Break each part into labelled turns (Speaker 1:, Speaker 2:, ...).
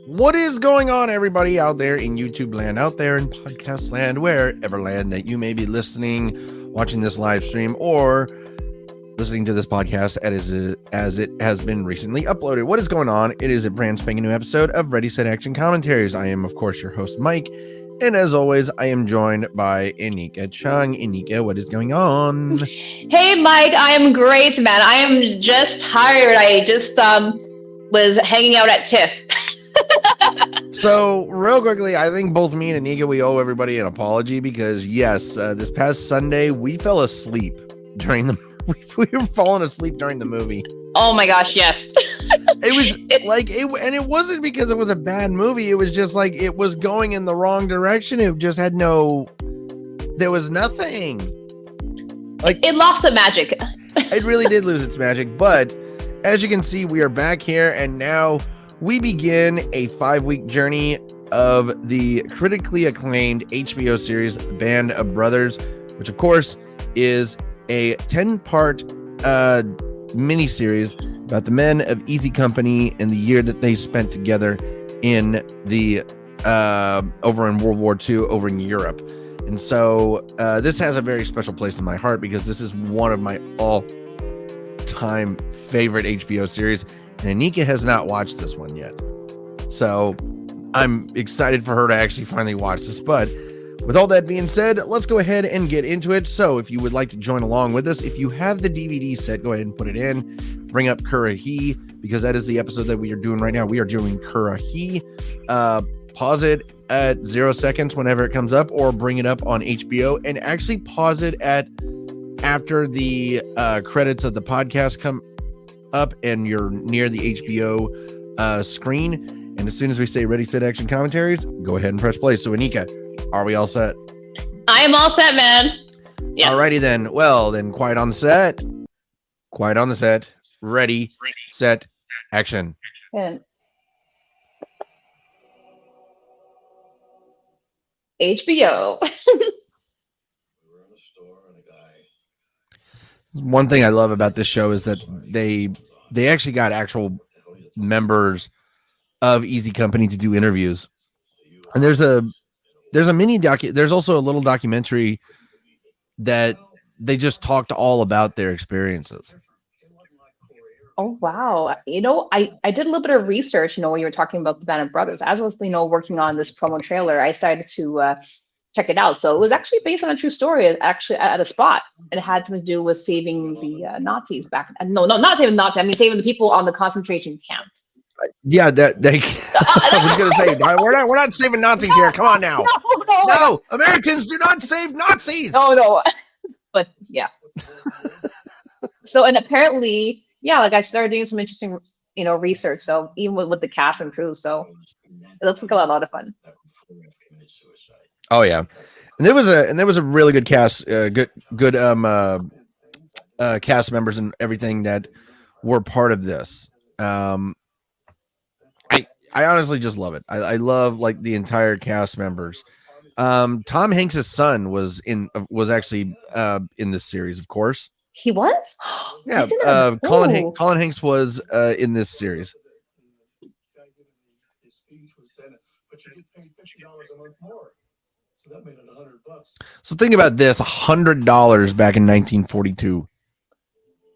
Speaker 1: What is going on, everybody out there in YouTube land, out there in podcast land, wherever land that you may be listening, watching this live stream, or listening to this podcast as it has been recently uploaded? What is going on? It is a brand spanking new episode of Ready, Set, Action Commentaries. I am, of course, your host, Mike. And as always, I am joined by Inika Chung. Inika, what is going on?
Speaker 2: Hey, Mike, I am great, man. I am just tired. I just was hanging out at TIFF.
Speaker 1: So, real quickly, I think both me and Inika, we owe everybody an apology because, yes, this past Sunday, we fell asleep during the we were falling asleep during the movie.
Speaker 2: Oh my gosh, yes.
Speaker 1: It was and it wasn't because it was a bad movie. It was just like it was going in the wrong direction. It just had there was nothing. Like
Speaker 2: it lost the magic.
Speaker 1: It really did lose its magic. But as you can see, we are back here, and now we begin a 5-week journey of the critically acclaimed HBO series Band of Brothers, which of course is a 10-part miniseries about the men of Easy Company and the year that they spent together in the over in World War II over in Europe. And so this has a very special place in my heart because this is one of my all-time favorite HBO series, and Inika has not watched this one yet. So I'm excited for her to actually finally watch this. But with all that being said, let's go ahead and get into it. So if you would like to join along with us, if you have the DVD set, go ahead and put it in. Bring up Curahee, because that is the episode that we are doing right now. We are doing Curahee. Pause it at 0 seconds whenever it comes up, or bring it up on HBO and actually pause it after the credits of the podcast come up and you're near the HBO screen. And as soon as we say Ready, Set, Action Commentaries, go ahead and press play. So Inika, are we all set?
Speaker 2: I am all set, man. Yes.
Speaker 1: Alrighty then. Well, then, quiet on the set. Quiet on the set. Ready, set, action.
Speaker 2: And HBO.
Speaker 1: One thing I love about this show is that they actually got actual members of Easy Company to do interviews. And there's a there's also a little documentary that they just talked all about their experiences.
Speaker 2: Oh wow. I did a little bit of research, when you were talking about the Band of Brothers. As I was, working on this promo trailer, I decided to check it out. So it was actually based on a true story, actually at a spot. And it had something to do with saving the Nazis back. No, not saving the Nazis. I mean, saving the people on the concentration camp.
Speaker 1: Yeah, I was gonna say we're not saving Nazis here. Come on now. No, Americans do not save Nazis.
Speaker 2: No. But yeah. So, and apparently, like I started doing some interesting, research. So even with the cast and crew, so it looks like a lot of fun.
Speaker 1: Oh yeah, and there was a really good cast, good cast members and everything that were part of this. I honestly just love it. I love like the entire cast members. Tom Hanks' son was actually in this series, of course.
Speaker 2: He was?
Speaker 1: Yeah. Colin Hanks was in this series. So think about this: $100 back in 1942.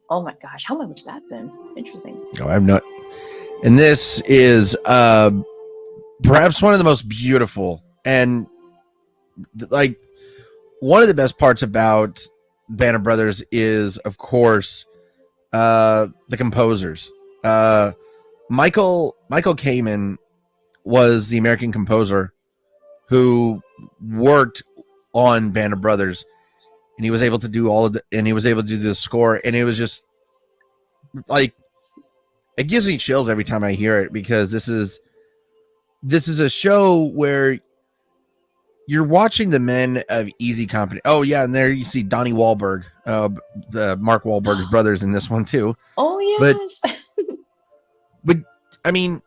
Speaker 2: Oh my gosh, how much would that been? Interesting.
Speaker 1: Oh, I'm not. And this is perhaps one of the most beautiful and like one of the best parts about Band of Brothers is, of course, the composers. Michael Kamen was the American composer who worked on Band of Brothers, and he was able to do the score, and it was just like, it gives me chills every time I hear it, because this is a show where you're watching the men of Easy Company. Oh yeah, and there you see Donnie Wahlberg, the Mark Wahlberg's brothers in this one too.
Speaker 2: Oh yes.
Speaker 1: But I mean,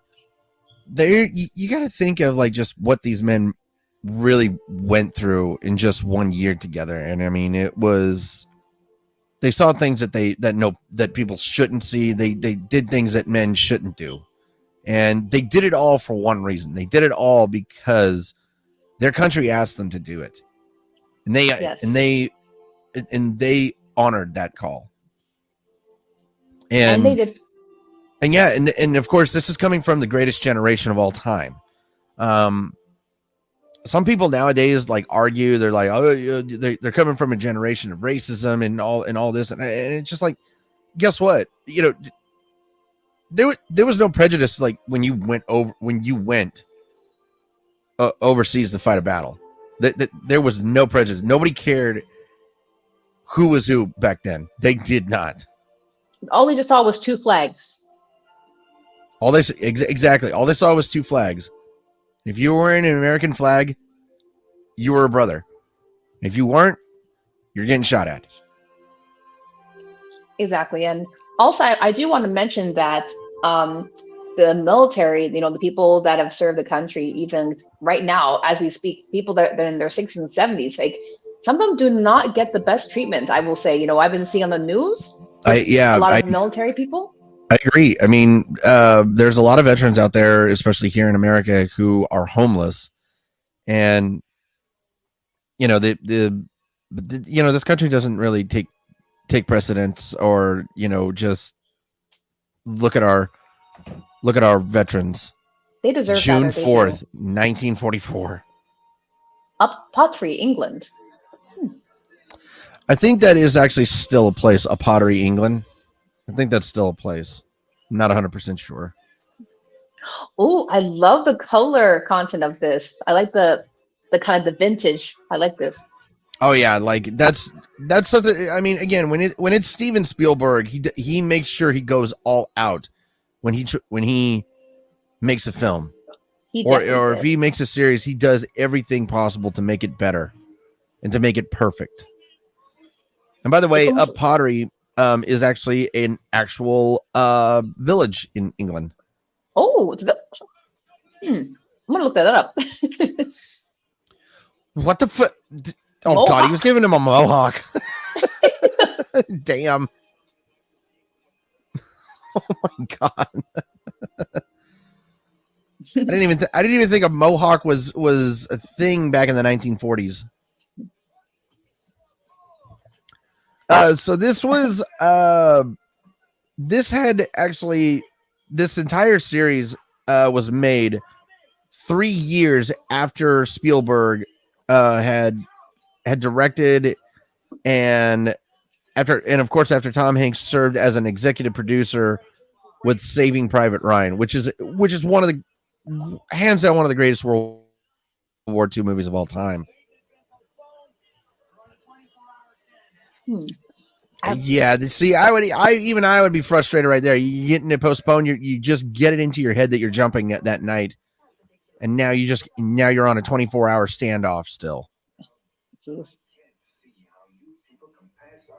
Speaker 1: you got to think of like just what these men really went through in just 1 year together, and I mean, they saw things that people shouldn't see. They did things that men shouldn't do, And they did it all for one reason. They did it all because their country asked them to do it. And they honored that call.
Speaker 2: And they did.
Speaker 1: And yeah, and of course, this is coming from the greatest generation of all time. Some people nowadays like argue, they're like, oh, they're coming from a generation of racism and all this, and it's just like, guess what? There was no prejudice like when you went overseas to fight a battle. There was no prejudice. Nobody cared who was who back then. They did not.
Speaker 2: All they just saw was two flags.
Speaker 1: Exactly. All they saw was two flags. If you were wearing an American flag, you were a brother. If you weren't, you're getting shot at.
Speaker 2: Exactly. And also, I do want to mention that the military, the people that have served the country, even right now, as we speak, people that are in their 60s and 70s, like some of them do not get the best treatment, I will say. I've been seeing on the news a lot of military people.
Speaker 1: I agree. I mean, there's a lot of veterans out there, especially here in America, who are homeless, and this country doesn't really take precedence, or just look at our veterans.
Speaker 2: They deserve
Speaker 1: June 4th, 1944.
Speaker 2: Up Pottery, England.
Speaker 1: I think that is actually still a place, a Pottery, England. I think that's still a place. I'm not 100% sure.
Speaker 2: Oh, I love the color content of this. I like the kind of the vintage. I like this.
Speaker 1: Oh yeah, like that's something. I mean, again, when it's Steven Spielberg, he makes sure he goes all out when he makes a film, or if he makes a series, he does everything possible to make it better and to make it perfect. And by the way, Up Pottery is actually an actual village in England.
Speaker 2: Oh, it's a village. I'm gonna look that up.
Speaker 1: What the fuck? Oh Mohawk. God, he was giving him a mohawk. Damn. Oh my God. I didn't even think a mohawk was a thing back in the 1940s. So this was this entire series was made 3 years after Spielberg had directed, and of course after Tom Hanks served as an executive producer with Saving Private Ryan, which is one of the hands down one of the greatest World War II movies of all time. Yeah, see, I would be frustrated right there. You getting it postponed, you just get it into your head that you're jumping at that night, and now you're on a 24-hour standoff still.
Speaker 2: Jeez.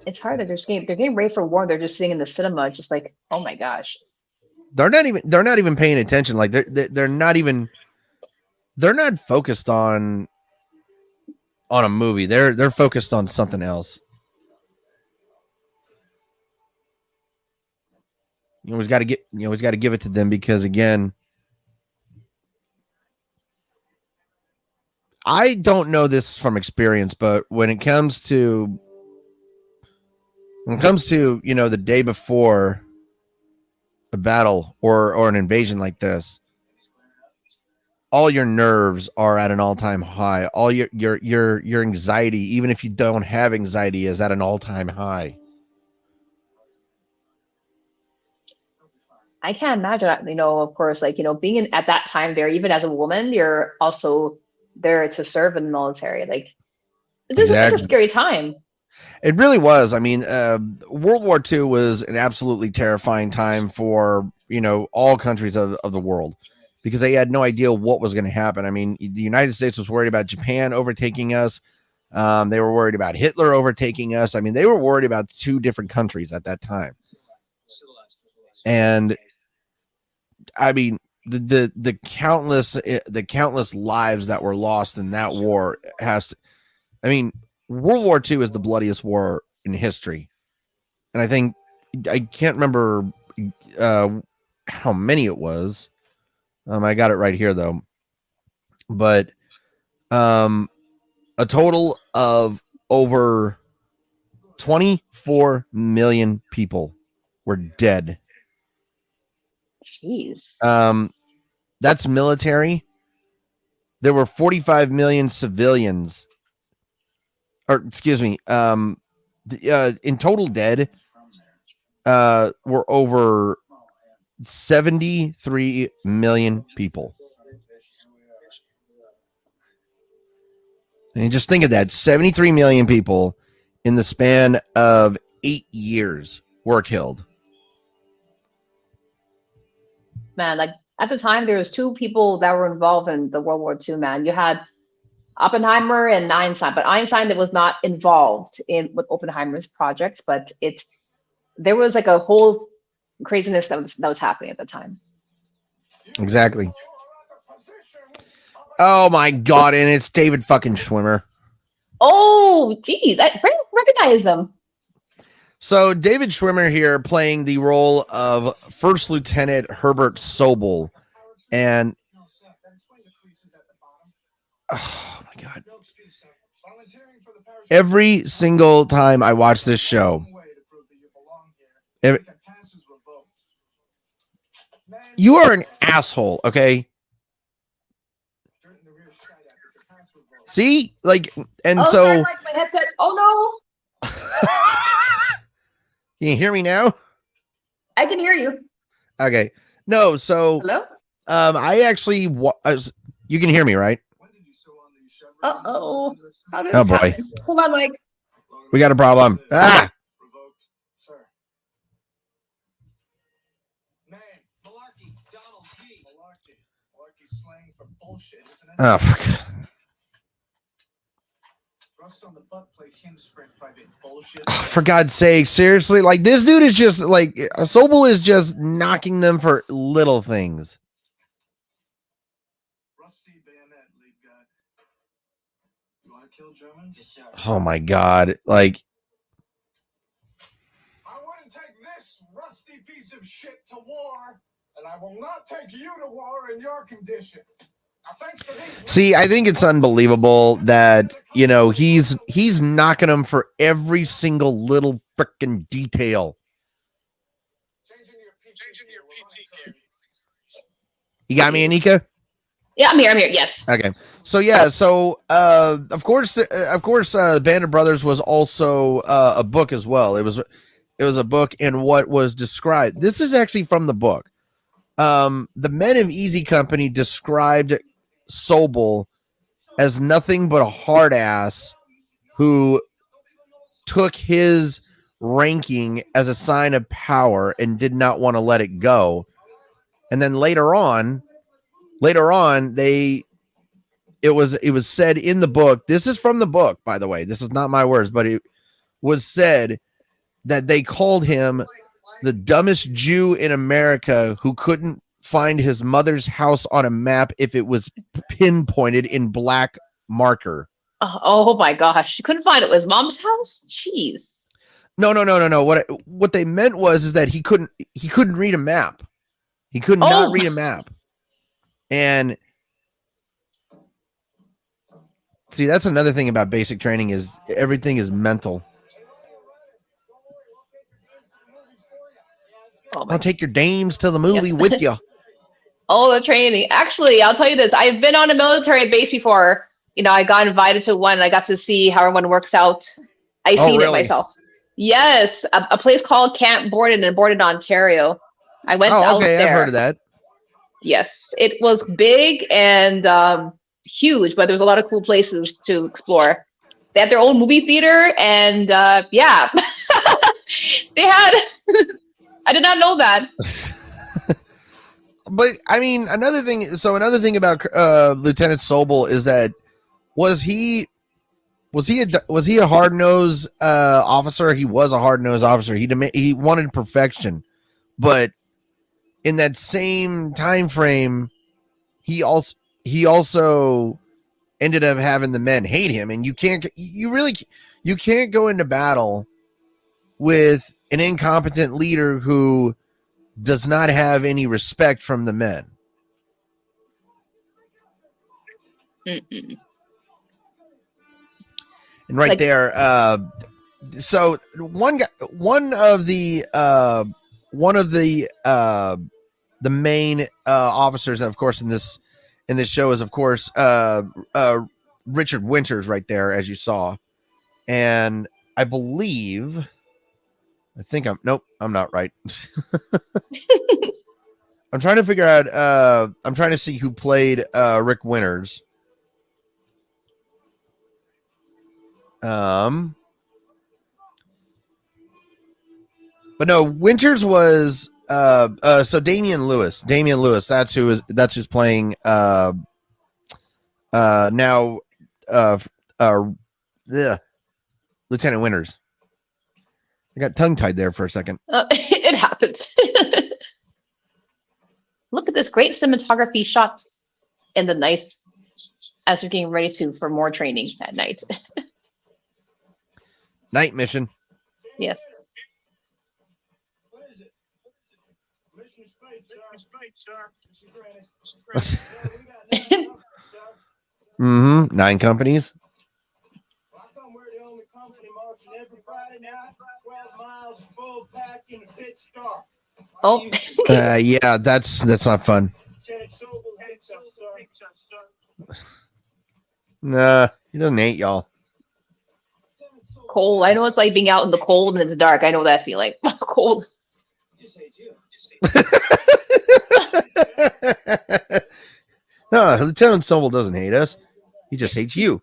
Speaker 2: It's hard that they're getting ready for war. They're just sitting in the cinema, just like, oh my gosh.
Speaker 1: They're not even paying attention. Like they're not focused on a movie. They're focused on something else. You always got to give it to them, because again, I don't know this from experience, but when it comes to the day before a battle or an invasion like this, all your nerves are at an all-time high. All your anxiety, even if you don't have anxiety, is at an all-time high.
Speaker 2: I can't imagine that, of course, like, being at that time there, even as a woman, you're also there to serve in the military. Like, it's a scary time.
Speaker 1: It really was. I mean, World War II was an absolutely terrifying time for, all countries of the world, because they had no idea what was going to happen. I mean, the United States was worried about Japan overtaking us. They were worried about Hitler overtaking us. I mean, they were worried about two different countries at that time. And I mean, the countless lives that were lost in that war World War II is the bloodiest war in history. And I can't remember how many it was. I got it right here though. But a total of over 24 million people were dead.
Speaker 2: Jeez.
Speaker 1: That's military. There were 45 million civilians, or excuse me, in total dead were over 73 million people. And just think of that, 73 million people in the span of 8 years were killed.
Speaker 2: Man, like at the time, there was two people that were involved in the World War II. Man, you had Oppenheimer and Einstein, but Einstein that was not involved in with Oppenheimer's projects, but there was like a whole craziness that was happening at the time.
Speaker 1: Exactly. Oh my God! And it's David fucking Schwimmer.
Speaker 2: Oh, geez, I recognize him.
Speaker 1: So David Schwimmer here playing the role of First Lieutenant Herbert Sobel, and oh my God! Every single time I watch this show, you are an asshole. Okay. See, like, and so
Speaker 2: sorry, my headset. Oh no!
Speaker 1: Can you hear me now?
Speaker 2: I can hear you.
Speaker 1: Okay. No, so
Speaker 2: hello.
Speaker 1: I actually you can hear me, right?
Speaker 2: Uh-oh. How did
Speaker 1: Oh
Speaker 2: this
Speaker 1: boy.
Speaker 2: happen? Hold on, Mike.
Speaker 1: We got a problem. Ah. Oh, for God's sake, seriously, like this dude is just like Sobel is just knocking them for little things. Oh my God, like
Speaker 3: I wouldn't take this rusty piece of shit to war, and I will not take you to war in your condition.
Speaker 1: See, I think it's unbelievable that, you know, he's knocking them for every single little freaking detail. You got me, Anika?
Speaker 2: Yeah, I'm here. Yes.
Speaker 1: Okay. So yeah. So of course, Band of Brothers was also a book as well. It was a book, and what was described. This is actually from the book. The Men of Easy Company described Sobel as nothing but a hard ass who took his ranking as a sign of power and did not want to let it go. And then later on, it was said in the book, this is from the book, by the way, this is not my words, but it was said that they called him the dumbest Jew in America who couldn't find his mother's house on a map if it was pinpointed in black marker.
Speaker 2: Oh my gosh. You couldn't find it. Was mom's house? Jeez.
Speaker 1: No. What they meant is that he couldn't read a map. He could not read a map. And see, that's another thing about basic training is everything is mental. I'll take your dames to the movie with you.
Speaker 2: Oh, the training. Actually, I'll tell you this. I've been on a military base before. You know, I got invited to one and I got to see how everyone works out. I seen it myself. Yes. A place called Camp Borden in Borden, Ontario. I went out there.
Speaker 1: I've heard of that.
Speaker 2: Yes. It was big and huge, but there's a lot of cool places to explore. They had their own movie theater and yeah. They had I did not know that.
Speaker 1: But I mean, another thing about Lieutenant Sobel is that was he a hard-nosed officer? He was a hard-nosed officer. He wanted perfection, but in that same time frame, he also ended up having the men hate him, and you can't go into battle with an incompetent leader who does not have any respect from the men.
Speaker 2: Mm-mm.
Speaker 1: And right
Speaker 2: Like-
Speaker 1: there, so one of the main officers, of course, in this show is, of course, Richard Winters, right there, as you saw. And I think I'm not right. I'm trying to figure out, I'm trying to see who played Rick Winters. But no, Winters was so Damian Lewis, that's who's playing now Lieutenant Winters. I got tongue tied there for a second.
Speaker 2: It happens. Look at this great cinematography shot in the nice as we're getting ready for more training at night.
Speaker 1: Night mission.
Speaker 2: Yes.
Speaker 3: What is it? Mission space, sir.
Speaker 1: Mm-hmm. 9 companies.
Speaker 3: How come we're the only company marching every Friday night, 12 miles full pack in the pitch dark?
Speaker 2: Oh.
Speaker 1: Yeah, that's not fun.
Speaker 3: Lieutenant Sobel hates us, sir.
Speaker 1: Nah, he doesn't hate y'all.
Speaker 2: Cold. I know it's like being out in the cold and it's dark. I know that feeling. Cold.
Speaker 3: Just hates you.
Speaker 1: No, Lieutenant Sobel doesn't hate us. He just hates you.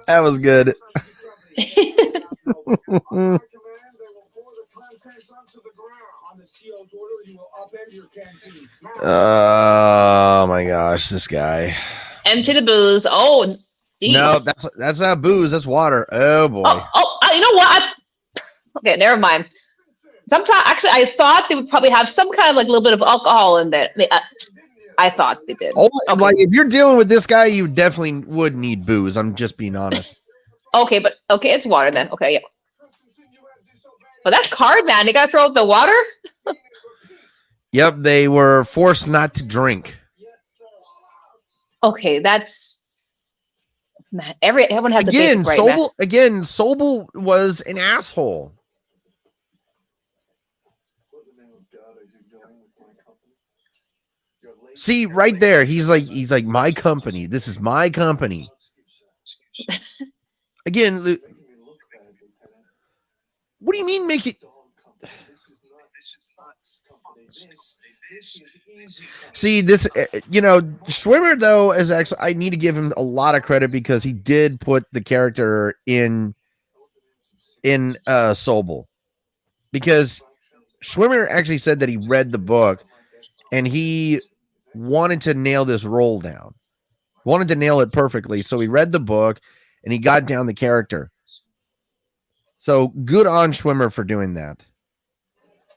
Speaker 1: That was good. Oh my gosh, this guy.
Speaker 2: Empty the booze. Oh, geez.
Speaker 1: No, that's not booze. That's water. Oh boy.
Speaker 2: You know what? Okay, never mind. Sometimes, actually, I thought they would probably have some kind of like little bit of alcohol in there. I thought they did.
Speaker 1: Oh,
Speaker 2: Okay.
Speaker 1: like if you're dealing with this guy, you definitely would need booze. I'm just being honest.
Speaker 2: Okay, it's water then. Okay, yeah. But that's card, man. They gotta throw out the water.
Speaker 1: Yep, they were forced not to drink.
Speaker 2: Okay, that's man. Everyone has a basic right, man.
Speaker 1: Sobel was an asshole. See, right there, he's like my company. This is my company. Again, what do you mean make it? See, this, Schwimmer, though, is actually, I need to give him a lot of credit because he did put the character in Sobel, because Schwimmer actually said that he read the book and he wanted to nail this role down, wanted to nail it perfectly. So he read the book and he got down the character. So good on Schwimmer for doing that.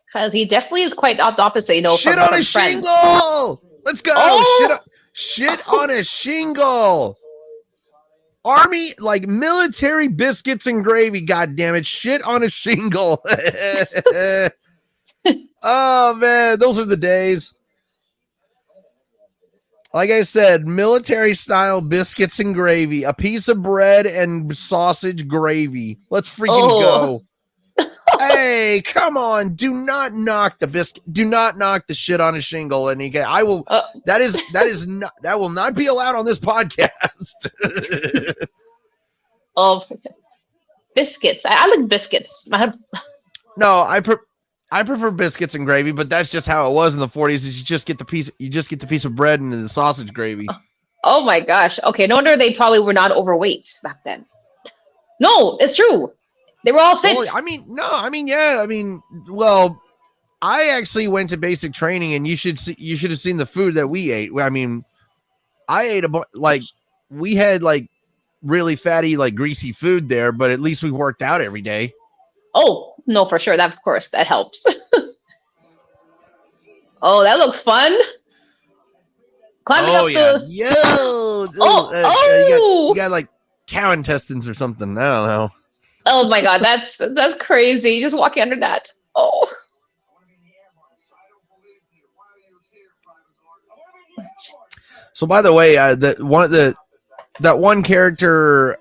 Speaker 2: Because he definitely is quite the opposite,
Speaker 1: Shit
Speaker 2: from
Speaker 1: on a
Speaker 2: friends.
Speaker 1: shingle! Let's go!
Speaker 2: Oh!
Speaker 1: Shit on a shingle! Army, like military biscuits and gravy, goddammit. Shit on a shingle. Oh, man, those are the days. Like I said, military-style biscuits and gravy. A piece of bread and sausage gravy. Let's freaking go. Hey, come on! Do not knock the biscuit. Do not knock the shit on a shingle, and I will. That will not be allowed on this podcast.
Speaker 2: Oh, biscuits! I like biscuits.
Speaker 1: No, I prefer biscuits and gravy, but that's just how it was in the 40s. Is you just get the piece of bread and the sausage gravy.
Speaker 2: Oh my gosh! Okay, no wonder they probably were not overweight back then. No, it's true. They were all fit.
Speaker 1: Well, I actually went to basic training, and you should have seen the food that we ate. I mean, I ate we had like really fatty, like greasy food there, but at least we worked out every day.
Speaker 2: Oh no, for sure. That, of course, that helps. Oh, that looks fun. Climbing up the.
Speaker 1: You got like cow intestines or something. I don't know.
Speaker 2: Oh my god, that's crazy. Just walking under that. Oh.
Speaker 1: So, by the way, that one character,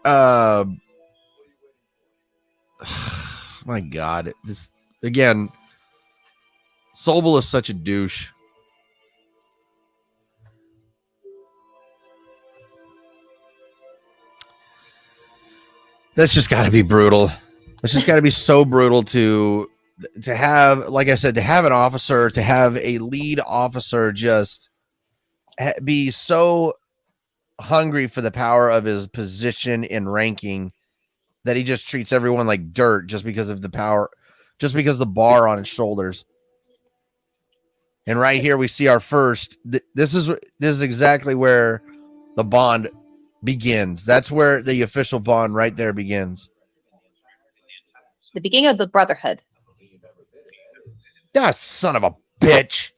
Speaker 1: my God, this again, Sobel is such a douche. That's just got to be brutal. It's just got to be so brutal to have, like I said, to have an officer, to have a lead officer just be so hungry for the power of his position and ranking that he just treats everyone like dirt just because of the power, just because the bar on his shoulders. And right here we see our first. This is exactly where the bond begins. That's where the official bond right there begins.
Speaker 2: The beginning of the brotherhood.
Speaker 1: Ah, son of a bitch.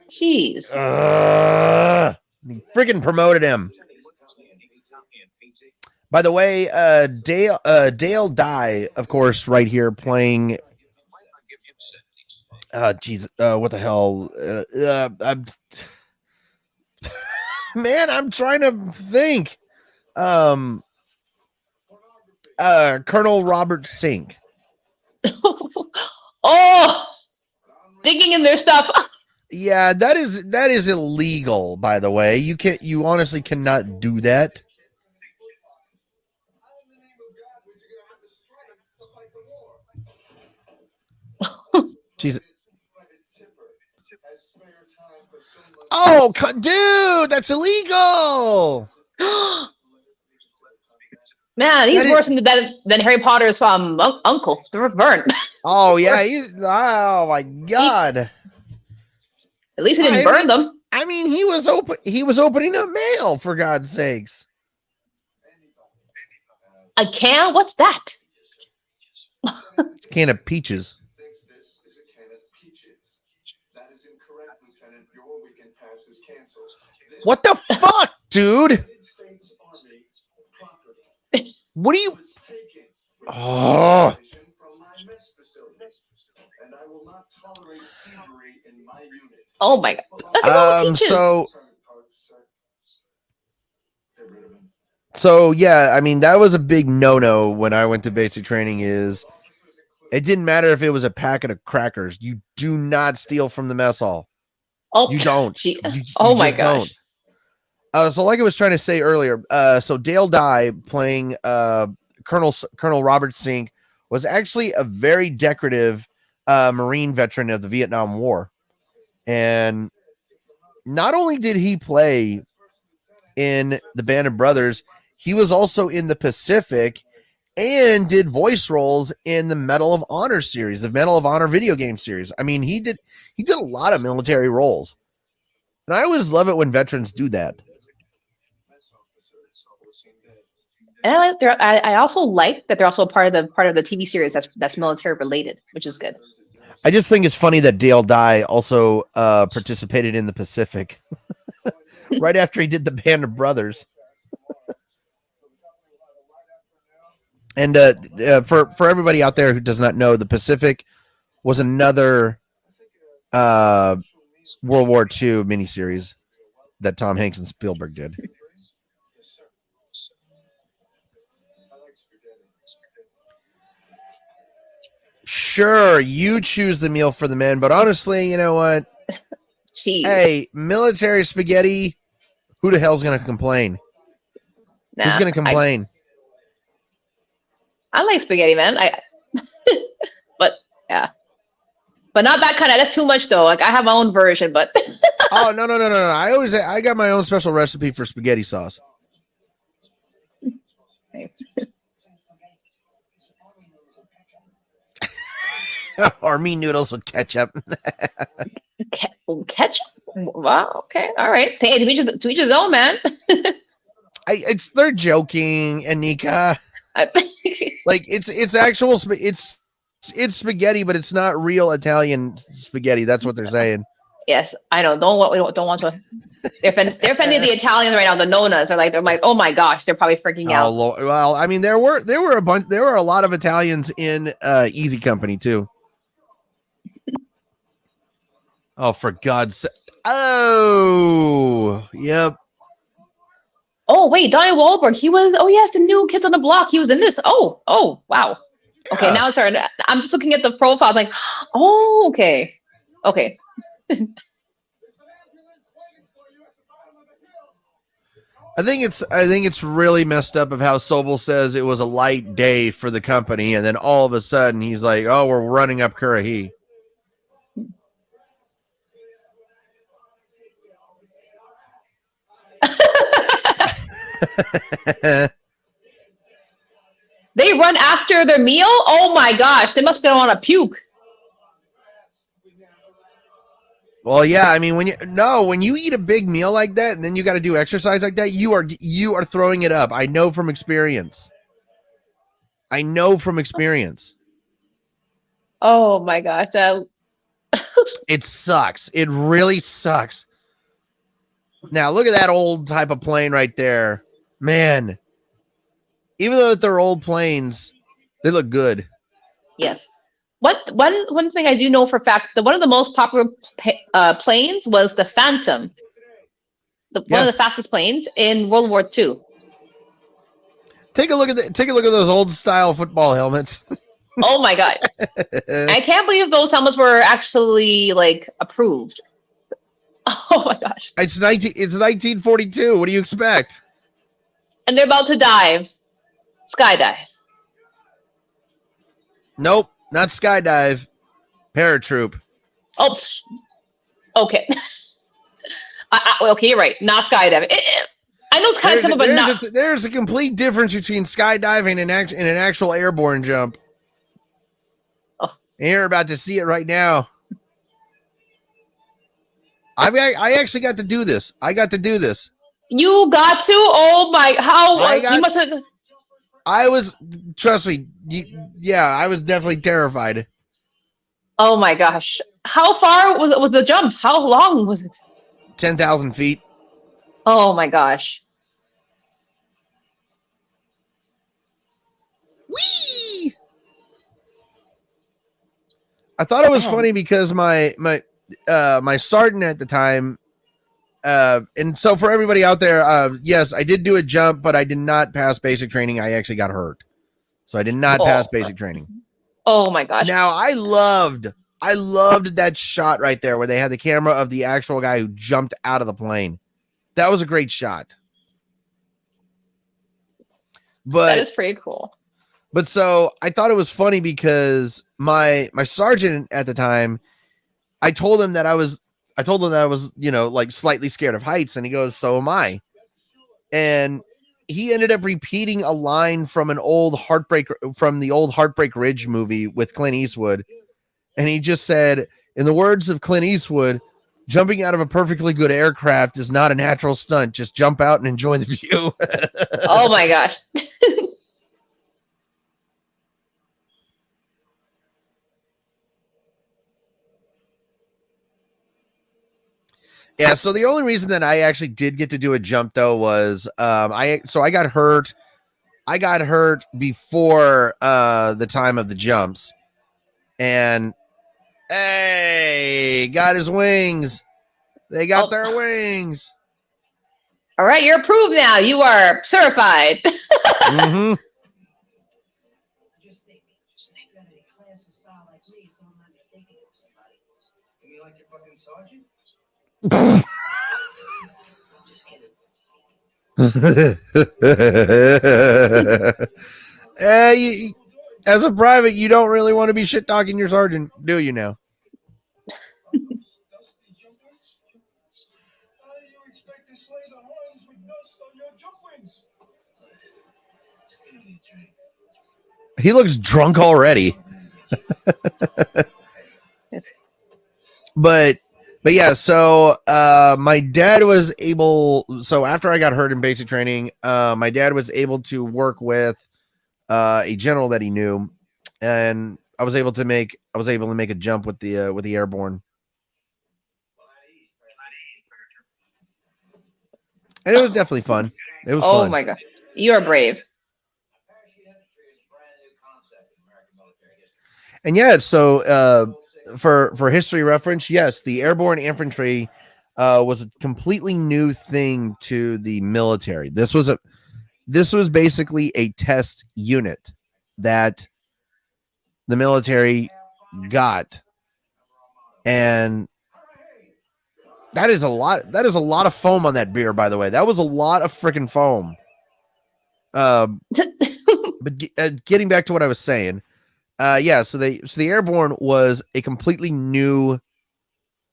Speaker 2: Jeez.
Speaker 1: He friggin' promoted him. By the way, Dale Dye, of course, right here playing. Jeez, what the hell? I'm trying to think. Colonel Robert Sink.
Speaker 2: Oh, digging in their stuff.
Speaker 1: Yeah, that is illegal, by the way. You honestly cannot do that. Jesus. Oh, dude, that's illegal.
Speaker 2: Man, he's worse than Harry Potter's uncle, the Vern.
Speaker 1: Oh yeah, oh my God.
Speaker 2: At least he didn't burn them.
Speaker 1: I mean, he was opening up mail, for God's sakes.
Speaker 2: A can? What's that?
Speaker 1: It's a can of peaches. What the fuck, dude? What are you? Oh.
Speaker 2: Oh my God.
Speaker 1: So yeah, I mean, that was a big no-no when I went to basic training. Is it didn't matter if it was a packet of crackers. You do not steal from the mess hall.
Speaker 2: Oh,
Speaker 1: you don't.
Speaker 2: You
Speaker 1: oh
Speaker 2: my gosh.
Speaker 1: So like I was trying to say earlier, so Dale Dye playing Colonel Robert Sink was actually a very decorative Marine veteran of the Vietnam War. And not only did he play in the Band of Brothers, he was also in the Pacific and did voice roles in the Medal of Honor series, the Medal of Honor video game series. I mean, he did a lot of military roles. And I always love it when veterans do that.
Speaker 2: And I also like that they're also part of the TV series that's military related, which is good.
Speaker 1: I just think it's funny that Dale Dye also participated in the Pacific right after he did the Band of Brothers. And for everybody out there who does not know, the Pacific was another World War II miniseries that Tom Hanks and Spielberg did. Sure, you choose the meal for the men, but honestly, you know what?
Speaker 2: Jeez.
Speaker 1: Hey, military spaghetti, who the hell's going to complain? Who's going to complain?
Speaker 2: I like spaghetti, man. But yeah. But not that kind of, that's too much though. Like I have my own version, but
Speaker 1: Oh, no. I got my own special recipe for spaghetti sauce. Army noodles with ketchup.
Speaker 2: Ketchup? Wow. Okay. All right. Hey, to each his own, man.
Speaker 1: They're joking, Inika. Like it's actual. It's spaghetti, but it's not real Italian spaghetti. That's what they're saying.
Speaker 2: Yes, I know. Don't want to. They're offending the Italians right now. The Nonas are like, they're like, oh my gosh, they're probably freaking out.
Speaker 1: Lord. Well, I mean, there were a lot of Italians in Easy Company too. Oh, for God's sake. Oh, yep.
Speaker 2: Oh wait, Donnie Wahlberg. He was. Oh yes, the New Kids on the Block. He was in this. Oh wow. Okay,
Speaker 1: Yeah.
Speaker 2: now I started. I'm just looking at the profiles. Like, oh okay.
Speaker 3: There's an ambulance waiting for you at the bottom of the hill.
Speaker 1: I think it's really messed up of how Sobel says it was a light day for the company, and then all of a sudden he's like, "Oh, we're running up Curahee."
Speaker 2: They run after their meal. Oh my gosh, they must have want to puke.
Speaker 1: Well, yeah, I mean when you eat a big meal like that and then you got to do exercise like that, you are throwing it up. I know from experience.
Speaker 2: Oh my gosh,
Speaker 1: It sucks. It really sucks. Now, look at that old type of plane right there. Man, even though they're old planes, they look good.
Speaker 2: yes. One thing I do know for a fact that one of the most popular planes was the Phantom, one of the fastest planes in World War II.
Speaker 1: Take a look at those old style football helmets.
Speaker 2: Oh my god! I can't believe those helmets were actually like approved. Oh my gosh!
Speaker 1: It's 1942. What do you expect?
Speaker 2: And they're about to skydive.
Speaker 1: Nope, not skydive. Paratroop.
Speaker 2: Oh, okay. Okay, you're right. Not skydive. I know it's kind of simple, but not.
Speaker 1: There's a complete difference between skydiving and an actual airborne jump.
Speaker 2: Oh.
Speaker 1: And you're about to see it right now. I actually got to do this.
Speaker 2: You got to? Oh my! You must have.
Speaker 1: Trust me. Yeah, I was definitely terrified.
Speaker 2: Oh my gosh! How far was the jump? How long was it?
Speaker 1: 10,000 feet.
Speaker 2: Oh my gosh!
Speaker 1: Whee! I thought it was funny because my sergeant at the time, and so for everybody out there, yes, I did do a jump, but I did not pass basic training. I actually got hurt, so I did not pass basic training.
Speaker 2: Oh my gosh!
Speaker 1: Now I loved that shot right there where they had the camera of the actual guy who jumped out of the plane. That was a great shot. But
Speaker 2: that is pretty cool.
Speaker 1: But so I thought it was funny because my sergeant at the time, I told him that I was, like slightly scared of heights, and he goes, "So am I." And he ended up repeating a line from the old Heartbreak Ridge movie with Clint Eastwood, and he just said, in the words of Clint Eastwood, "Jumping out of a perfectly good aircraft is not a natural stunt. Just jump out and enjoy the view."
Speaker 2: Oh my gosh.
Speaker 1: Yeah, so the only reason that I actually did get to do a jump though was I got hurt. I got hurt before the time of the jumps. And hey, got his wings. They got their wings.
Speaker 2: All right, you're approved now. You are certified.
Speaker 1: Mm-hmm.
Speaker 4: Just think, got a class and style like me, so I'm not mistaken for somebody. You mean like your fucking sergeant? Just kidding.
Speaker 1: As a private, you don't really want to be shit talking your sergeant, do you now? He looks drunk already. But yeah, so my dad was able, so after I got hurt in basic training, my dad was able to work with a general that he knew, and I was able to make a jump with the Airbourne. And it was definitely fun. It was fun.
Speaker 2: Oh my god. You are brave.
Speaker 1: And yeah, so for history reference, yes, the airborne infantry was a completely new thing to the military. This was basically a test unit that the military got, and that is a lot. That is a lot of foam on that beer, by the way. That was a lot of freaking foam. But getting back to what I was saying, so the airborne was a completely new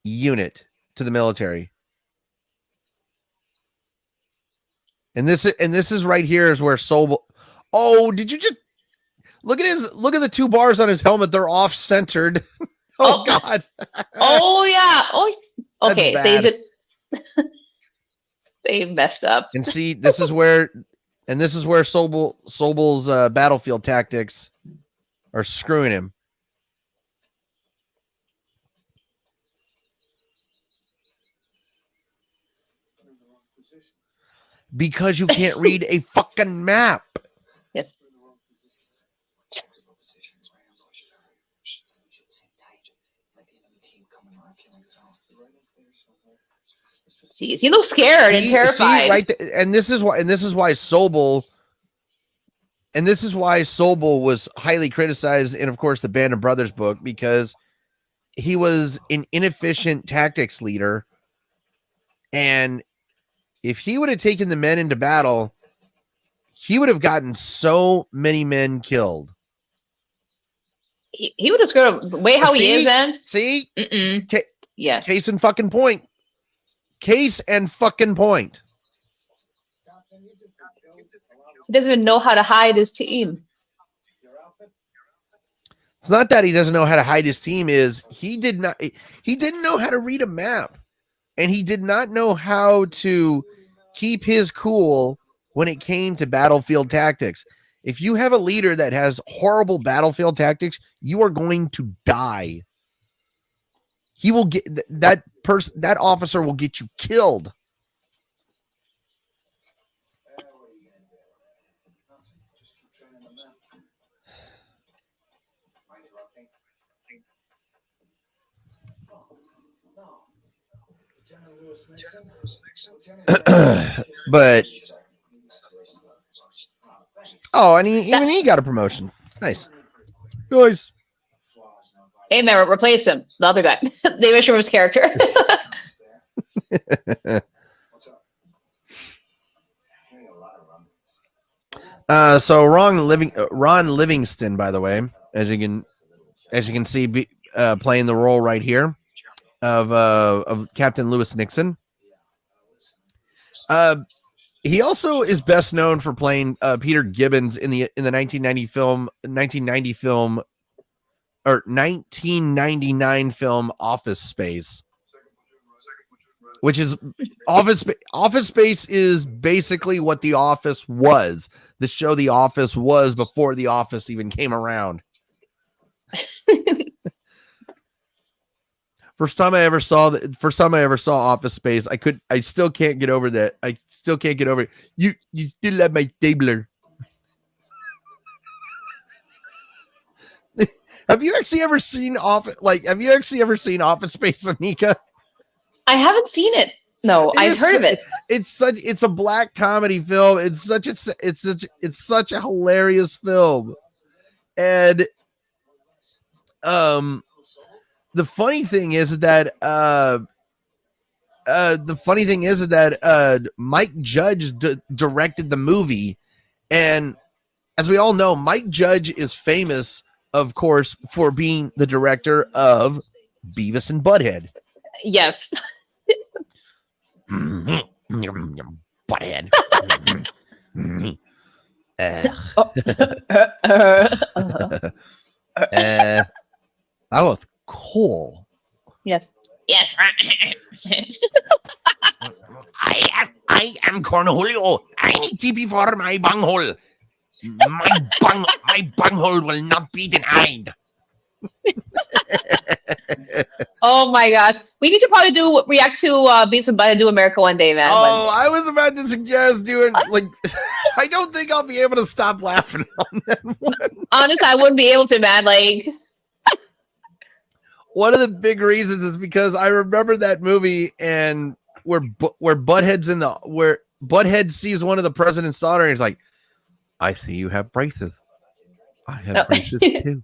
Speaker 1: unit to the military, and this is right here is where Sobel. Oh, did you just look at the two bars on his helmet? They're off centered. Oh God.
Speaker 2: Oh yeah. Oh, okay.
Speaker 1: That's bad.
Speaker 2: They messed up.
Speaker 1: And see, this is where Sobel's battlefield tactics are screwing him. Because you can't read a fucking map.
Speaker 2: Yes. Jeez, he looks scared and terrified.
Speaker 1: See, right, and this is why Sobel was highly criticized in, of course, the Band of Brothers book, because he was an inefficient tactics leader, and if he would have taken the men into battle, he would have gotten so many men killed.
Speaker 2: He would have screwed up the way how he is, and
Speaker 1: see,
Speaker 2: yeah,
Speaker 1: case and fucking point. Case and fucking point.
Speaker 2: He doesn't even know how to hide his team.
Speaker 1: It's not that he doesn't know how to hide his team. He didn't know how to read a map, and he did not know how to keep his cool when it came to battlefield tactics. If you have a leader that has horrible battlefield tactics, you are going to die. He will get that officer will get you killed. But and even he got a promotion. Nice.
Speaker 2: Hey, man, replace him. The other guy. They wish him his character.
Speaker 1: So Ron Livingston, by the way, as you can see, playing the role right here of Captain Lewis Nixon. He also is best known for playing Peter Gibbons in the 1999 film Office Space, which is Office Space is basically what The Office was. The show The Office was before The Office even came around. First time I ever saw Office Space, I still can't get over that. I still can't get over it. You still have my stapler. Have you actually ever seen Office Space, Anika?
Speaker 2: I haven't seen it. No, I've heard of it.
Speaker 1: It's a black comedy film. It's such a hilarious film. And the funny thing is that Mike Judge directed the movie, and as we all know, Mike Judge is famous, of course, for being the director of Beavis and Butthead.
Speaker 2: Yes.
Speaker 1: Butthead. That was cool.
Speaker 2: Yes. Yes.
Speaker 1: I am Cornholio. I need TP for my bunghole. My bunghole will not be denied.
Speaker 2: Oh my gosh, we need to probably react to Beavis and Butthead Do America one day, man.
Speaker 1: Oh, I was about to suggest doing I don't think I'll be able to stop laughing on that one.
Speaker 2: Honestly, I wouldn't be able to, man.
Speaker 1: one of the big reasons is because I remember that movie and where Butthead sees one of the president's daughter and he's like, I see you have braces. I have braces too.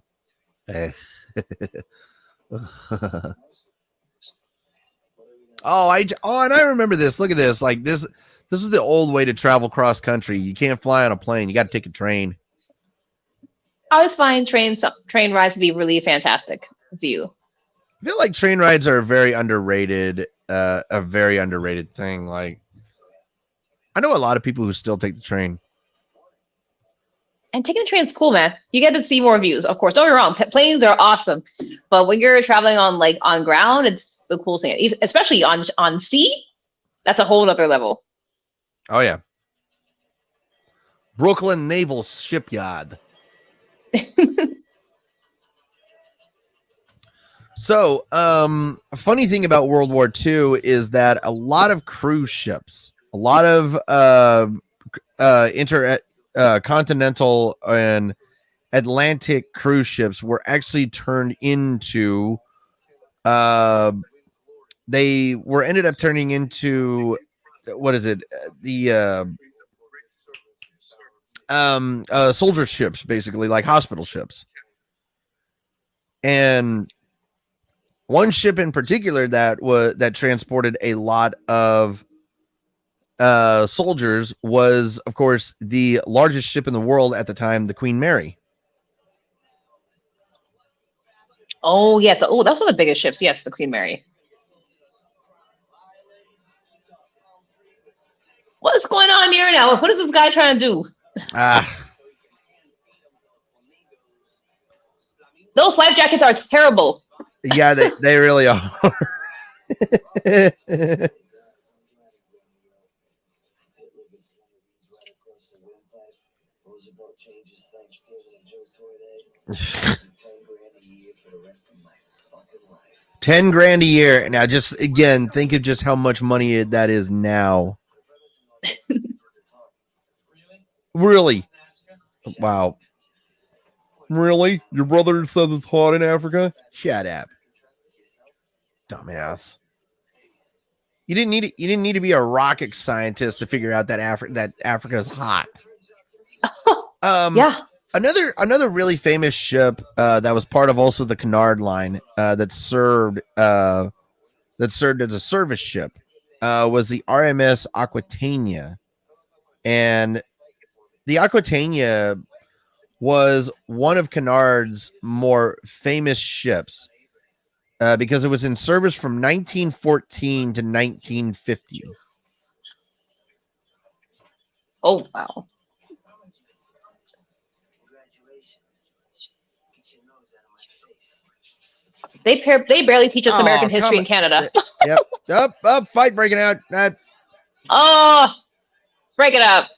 Speaker 1: Eh. And I remember this. Look at this. Like this is the old way to travel cross country. You can't fly on a plane. You got to take a train.
Speaker 2: I always find train rides to be really fantastic view.
Speaker 1: I feel like train rides are a very underrated thing. Like, I know a lot of people who still take the train.
Speaker 2: And taking a train is cool, man. You get to see more views. Of course, don't get me wrong. Planes are awesome, but when you're traveling on ground, it's the coolest thing. Especially on sea, that's a whole other level.
Speaker 1: Oh yeah, Brooklyn Naval Shipyard. So, a funny thing about World War II is that a lot of cruise ships, a lot of intercontinental and Atlantic cruise ships were actually turned into ended up turning into what is it? The soldier ships, basically, like hospital ships. And one ship in particular that transported a lot of soldiers was, of course, the largest ship in the world at the time, the Queen Mary.
Speaker 2: Oh yes, that's one of the biggest ships. Yes, the Queen Mary. What's going on here now? What is this guy trying to do? Those life jackets are terrible.
Speaker 1: Yeah, they really are. $10,000 a year. Now, just again, think of just how much money that is now. Really? Wow. Really? Your brother says it's hot in Africa? Shut up, dumbass. You didn't need to be a rocket scientist to figure out that Africa's hot.
Speaker 2: Yeah.
Speaker 1: Another really famous ship that was part of also the Cunard line that served as a service ship was the RMS Aquitania, and the Aquitania was one of Cunard's more famous ships because it was in service from 1914 to 1950.
Speaker 2: Oh wow. They barely teach us American history in Canada.
Speaker 1: Yep. Up, fight breaking out.
Speaker 2: Oh, break it up.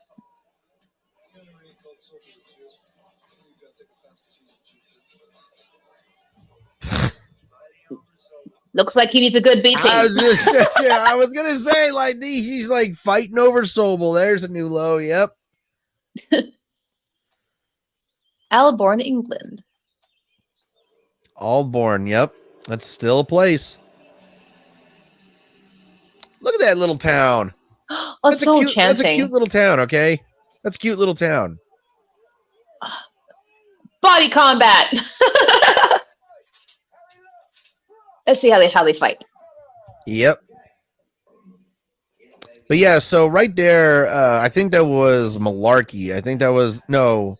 Speaker 2: Looks like he needs a good beating.
Speaker 1: I was gonna say, like, he's like fighting over Sobel. There's a new low. Yep.
Speaker 2: Airbourne, England.
Speaker 1: Airbourne, yep. That's still a place. Look at that little town.
Speaker 2: Oh, that's so enchanting.
Speaker 1: That's a cute little town, okay? That's a cute little town.
Speaker 2: Body combat. Let's see how they fight.
Speaker 1: Yep. But yeah, so right there, I think that was Malarkey. I think that was no,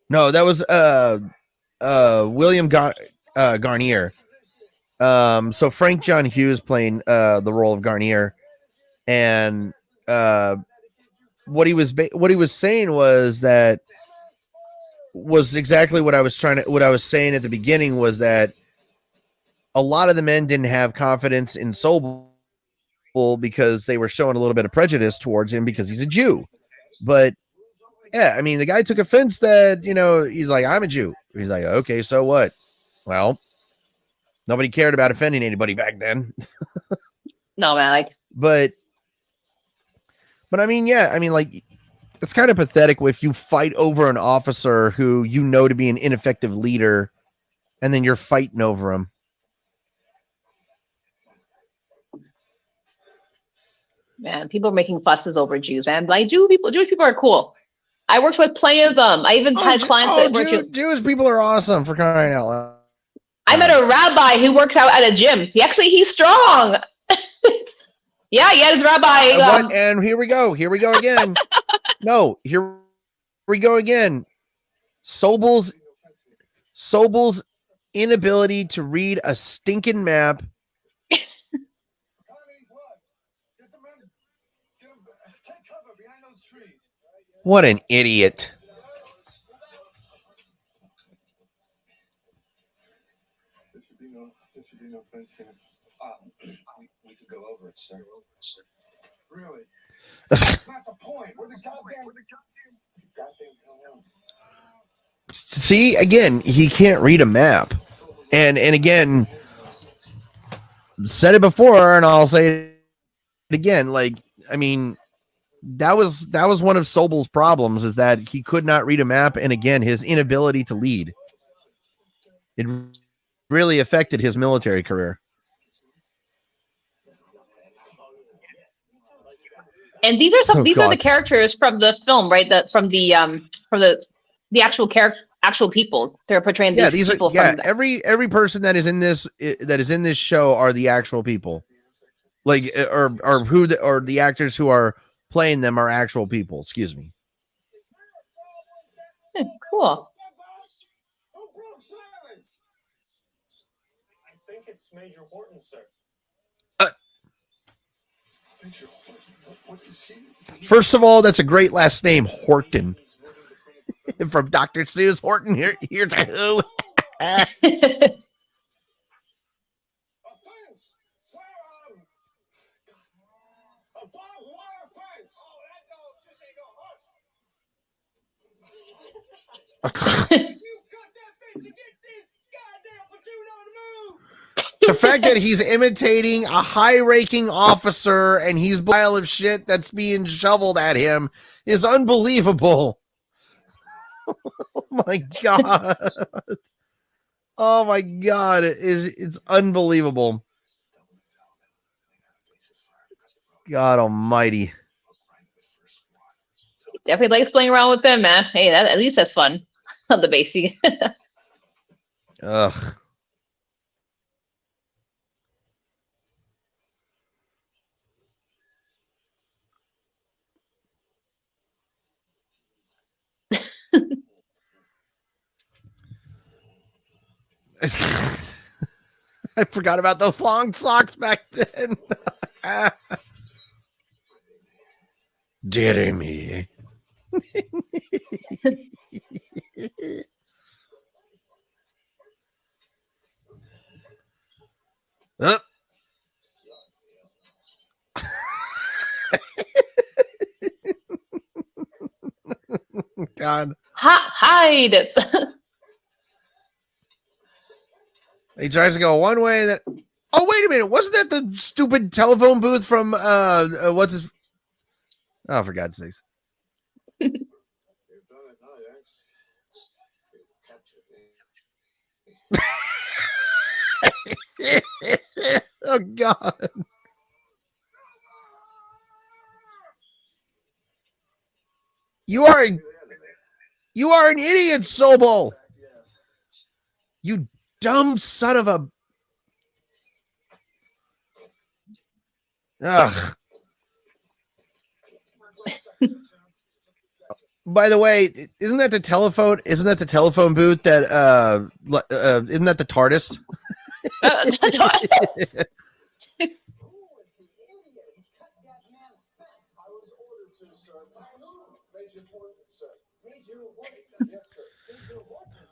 Speaker 1: that was William Garnier. So Frank John Hughes playing the role of Garnier, and what he was saying was that was exactly what I was saying at the beginning, was that a lot of the men didn't have confidence in Sobel because they were showing a little bit of prejudice towards him because he's a Jew. But yeah, I mean, the guy took offense that, he's like, I'm a Jew. He's like, okay, so what? Well, nobody cared about offending anybody back then.
Speaker 2: No, man.
Speaker 1: But I mean, yeah, I mean, like, it's kind of pathetic if you fight over an officer who you know to be an ineffective leader, and then you're fighting over him.
Speaker 2: Man, people are making fusses over Jews, man. Like Jewish people are cool. I worked with plenty of them. I even had clients that were
Speaker 1: Jewish people are awesome, for crying out loud.
Speaker 2: I met a rabbi who works out at a gym. He's strong. Yeah, he had his rabbi.
Speaker 1: And here we go. Here we go again. No, here we go again. Sobel's inability to read a stinking map.
Speaker 3: Connie, what? Get the men. Take cover behind those trees.
Speaker 1: What an idiot.
Speaker 3: There should be no fence here. We could go over it, sir. Really? That's not the point. We're the goddamn hell.
Speaker 1: See, again, he can't read a map. And again, said it before, and I'll say it again. Like, I mean, that was one of Sobel's problems, is that he could not read a map, and again, his inability to lead. It really affected his military career.
Speaker 2: And these are are the characters from the film, right? From the actual people. They're portraying these people.
Speaker 1: Every person that is in this show are the actual people. Like or the actors who are playing them are actual people. Excuse me.
Speaker 2: Cool.
Speaker 3: I think it's Major Horton, sir. Major Horton? What is he?
Speaker 1: First of all, that's a great last name, Horton. From Dr. Seuss, Horton. Here's a who.
Speaker 3: A fence, sir. A barbed wire fence. Oh, that dog just ain't gonna hunt. You cut that bitch to get this goddamn platoon on the move.
Speaker 1: The fact that he's imitating a high-ranking officer and he's a pile of shit that's being shoveled at him is unbelievable. Oh my god. Oh my god. It's unbelievable. God almighty.
Speaker 2: Definitely likes playing around with them, man. Hey, at least that's fun on the basic.
Speaker 1: Ugh. I forgot about those long socks back then. Jeremy. Oh. God.
Speaker 2: Hide.
Speaker 1: He tries to go one way. That. Oh, wait a minute! Wasn't that the stupid telephone booth from what's his? Oh, for God's sakes!
Speaker 3: You've done it now, Yanks. You've captured me.
Speaker 1: Oh God! You are an idiot, Sobel. You dumb son of a. Ugh. By the way, isn't that the telephone? Isn't that the telephone booth that isn't that the TARDIS?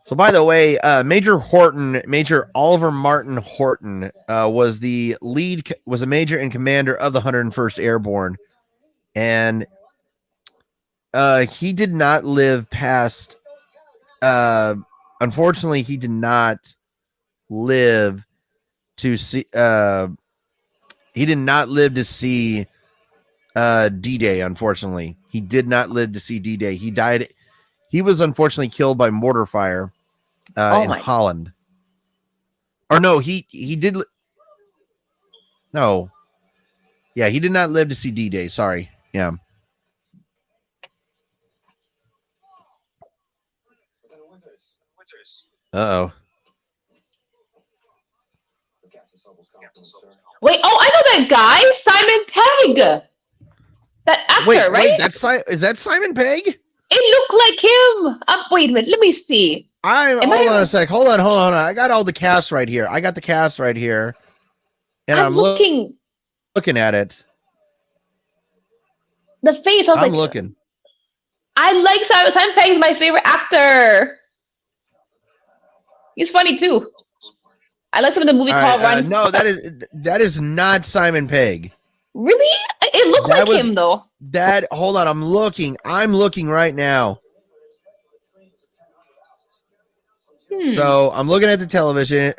Speaker 1: So, by the way, Major Oliver Martin Horton was a major and commander of the 101st Airborne, and he did not live past. Unfortunately, he did not live to see. He did not live to see D-Day. Unfortunately, he did not live to see D-Day. He died. He was unfortunately killed by mortar fire in Holland. Or no, he did. No, Yeah, he did not live to see D-Day. Sorry. Yeah.
Speaker 3: Lieutenant Winters,
Speaker 1: Uh-oh.
Speaker 3: the Captain Sobel's compliments, sir.
Speaker 2: Wait, oh, I know that guy, Simon Pegg. That actor, right?
Speaker 1: Wait, is that Simon Pegg?
Speaker 2: It looked like him. Wait a minute, let me see. Am
Speaker 1: Hold on
Speaker 2: I?
Speaker 1: a sec. Hold on. I got all the cast right here. I got the cast right here. And
Speaker 2: I'm looking.
Speaker 1: looking at it.
Speaker 2: The face. I was
Speaker 1: I'm
Speaker 2: like,
Speaker 1: looking.
Speaker 2: I like Simon Pegg's my favorite actor. He's funny too. I like some of the movie
Speaker 1: All
Speaker 2: called
Speaker 1: right,
Speaker 2: Run.
Speaker 1: no, that is not Simon Pegg.
Speaker 2: Really? It looked
Speaker 1: That
Speaker 2: like
Speaker 1: was-
Speaker 2: him though.
Speaker 1: Hold on, I'm looking right now. So I'm looking at the television.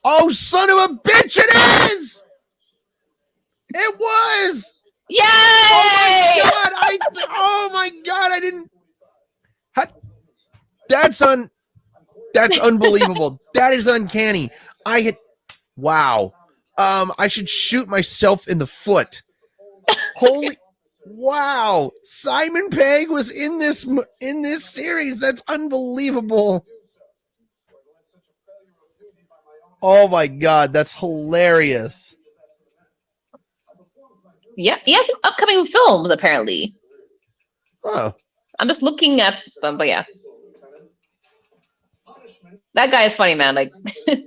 Speaker 1: Oh, son of a bitch, it is! It was!
Speaker 2: Yay!
Speaker 1: Oh my god, I didn't. That's unbelievable. That is uncanny. Wow. I should shoot myself in the foot. Holy wow. Simon Pegg was in this series. That's unbelievable. Oh my god, that's hilarious.
Speaker 2: Yeah, he has some upcoming films apparently.
Speaker 1: Oh.
Speaker 2: I'm just looking at them, but yeah, that guy is funny, man. Like,
Speaker 3: Denial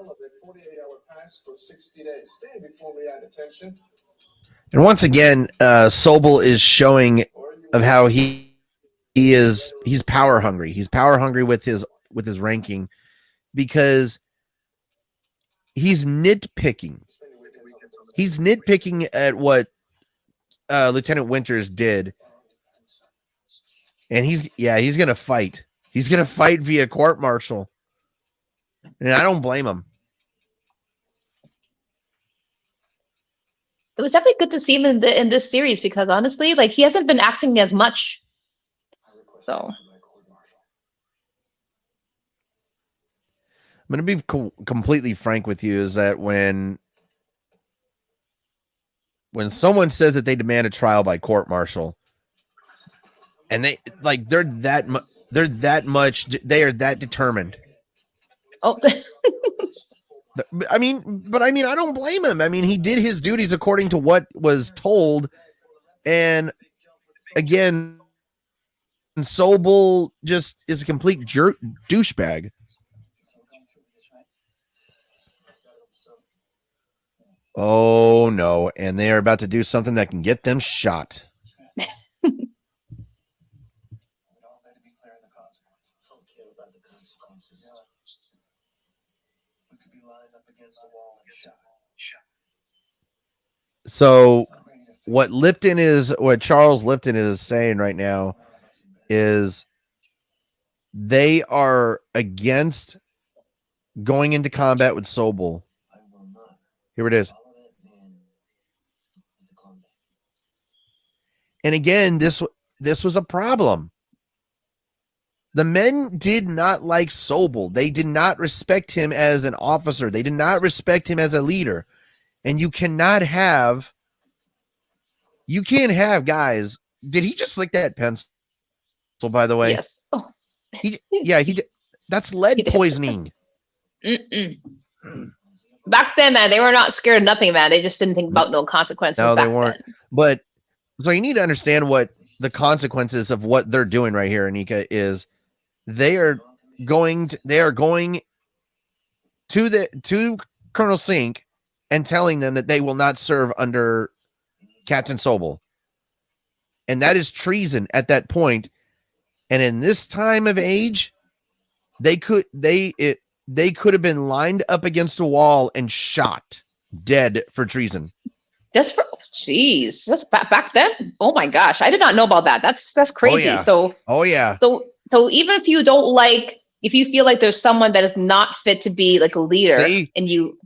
Speaker 3: of a 48-hour pass for 60 days. Stand before me at attention.
Speaker 1: And once again, Sobel is showing of how he's power hungry. He's power hungry with his ranking because he's nitpicking. He's nitpicking at what Lieutenant Winters did. And he's gonna fight. He's gonna fight via court martial. And I don't blame him.
Speaker 2: it was definitely good to see him in this series because honestly, like he hasn't been acting as much. So
Speaker 1: I'm going to be completely frank with you is that when someone says that they demand a trial by court martial and they are that determined.
Speaker 2: oh
Speaker 1: I mean, I don't blame him. I mean, he did his duties according to what was told. And again, Sobel just is a complete douchebag. Oh no, and they are about to do something that can get them shot. So what Charles Lipton is saying right now is they are against going into combat with Sobel. Here it is. And again, this was a problem. The men did not like Sobel. They did not respect him as an officer. They did not respect him as a leader. And you can't have guys. Did he just lick that pencil, by the way?
Speaker 2: yes. Oh.
Speaker 1: He did. That's lead poisoning.
Speaker 2: Back then, man, they were not scared of nothing, man. They just didn't think about no consequences.
Speaker 1: No, they
Speaker 2: back
Speaker 1: weren't.
Speaker 2: then.
Speaker 1: But so you need to understand what the consequences of what they're doing right here, Inika, is they are going to Colonel Sink and telling them that they will not serve under Captain Sobel. And that is treason at that point. And in this time of age, they could have been lined up against a wall and shot dead for treason.
Speaker 2: Just back then. Oh my gosh, I did not know about that. That's crazy.
Speaker 1: Oh yeah.
Speaker 2: So even if you don't like, if you feel like there's someone that is not fit to be like a leader, and you.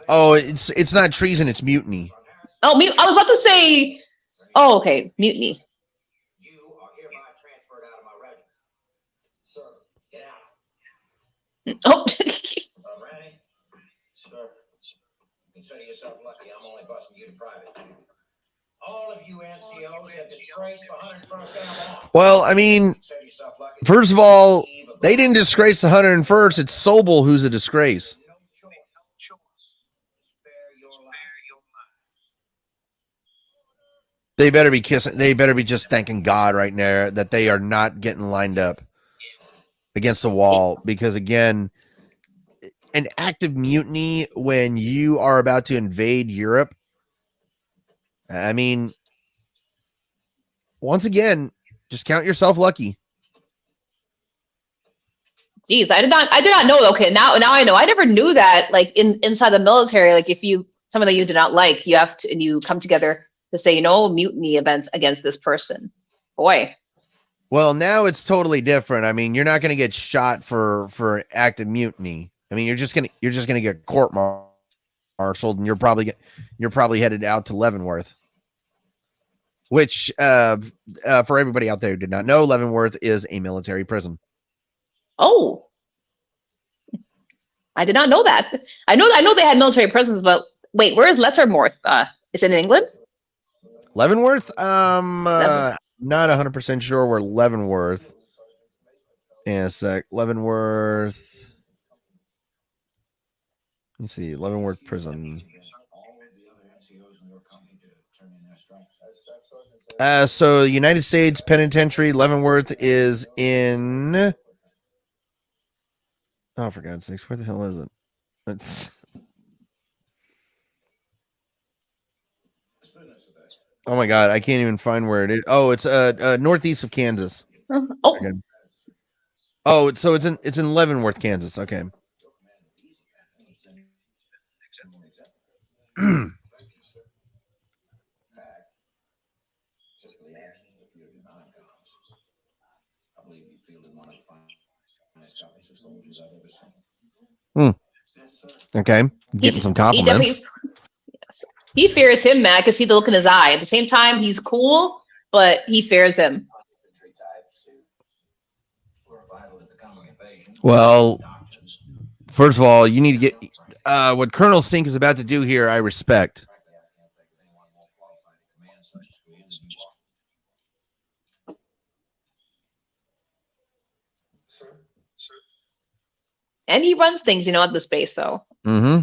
Speaker 1: Oh, it's not treason. It's mutiny.
Speaker 2: Oh, I was about to say. Oh, okay, mutiny.
Speaker 3: You are hereby transferred out of my regiment. Sir, get out.
Speaker 2: Oh.
Speaker 3: Ready? Sir. Consider yourself lucky. I'm only busting you to private. All of you NCOs have disgraced the 101st Airbourne.
Speaker 1: Well, I mean,
Speaker 3: Consider yourself lucky.
Speaker 1: first of all, they didn't disgrace the 101st. It's Sobel who's a disgrace.
Speaker 3: No choice. Spare your life.
Speaker 1: They better be kissing. They better be just thanking God right now that they are not getting lined up against the wall. Because again, an active mutiny when you are about to invade Europe. I mean, once again, just count yourself lucky.
Speaker 2: Geez, I did not know. Okay, now I know. I never knew that. Like inside the military, like if you someone that you do not like, you have to and you come together to say, mutiny events against this person. Boy.
Speaker 1: Well, now it's totally different. I mean, you're not going to get shot for active mutiny. I mean, you're just gonna get court-martialed, and you're probably headed out to Leavenworth. Which, for everybody out there who did not know, Leavenworth is a military prison.
Speaker 2: Oh, I did not know that. I know they had military prisons, but wait, where is Leavenworth? Is it in England?
Speaker 1: Leavenworth? Not 100% sure where Leavenworth. Yeah, a sec. Leavenworth. Let's see. Leavenworth Prison. So United States Penitentiary, Leavenworth is in. Oh, for God's sakes, where the hell is it? It's. Oh my God, I can't even find where it is. Oh, it's northeast of Kansas.
Speaker 2: Oh,
Speaker 1: Okay. Oh, so it's in Leavenworth, Kansas. Okay. Okay, getting some compliments.
Speaker 2: He fears him, man. I can see the look in his eye. At the same time, he's cool, but he fears him.
Speaker 1: Well, first of all, you need to get what Colonel Stink is about to do here. I respect.
Speaker 2: And he runs things, at the space, so.
Speaker 1: Mm-hmm.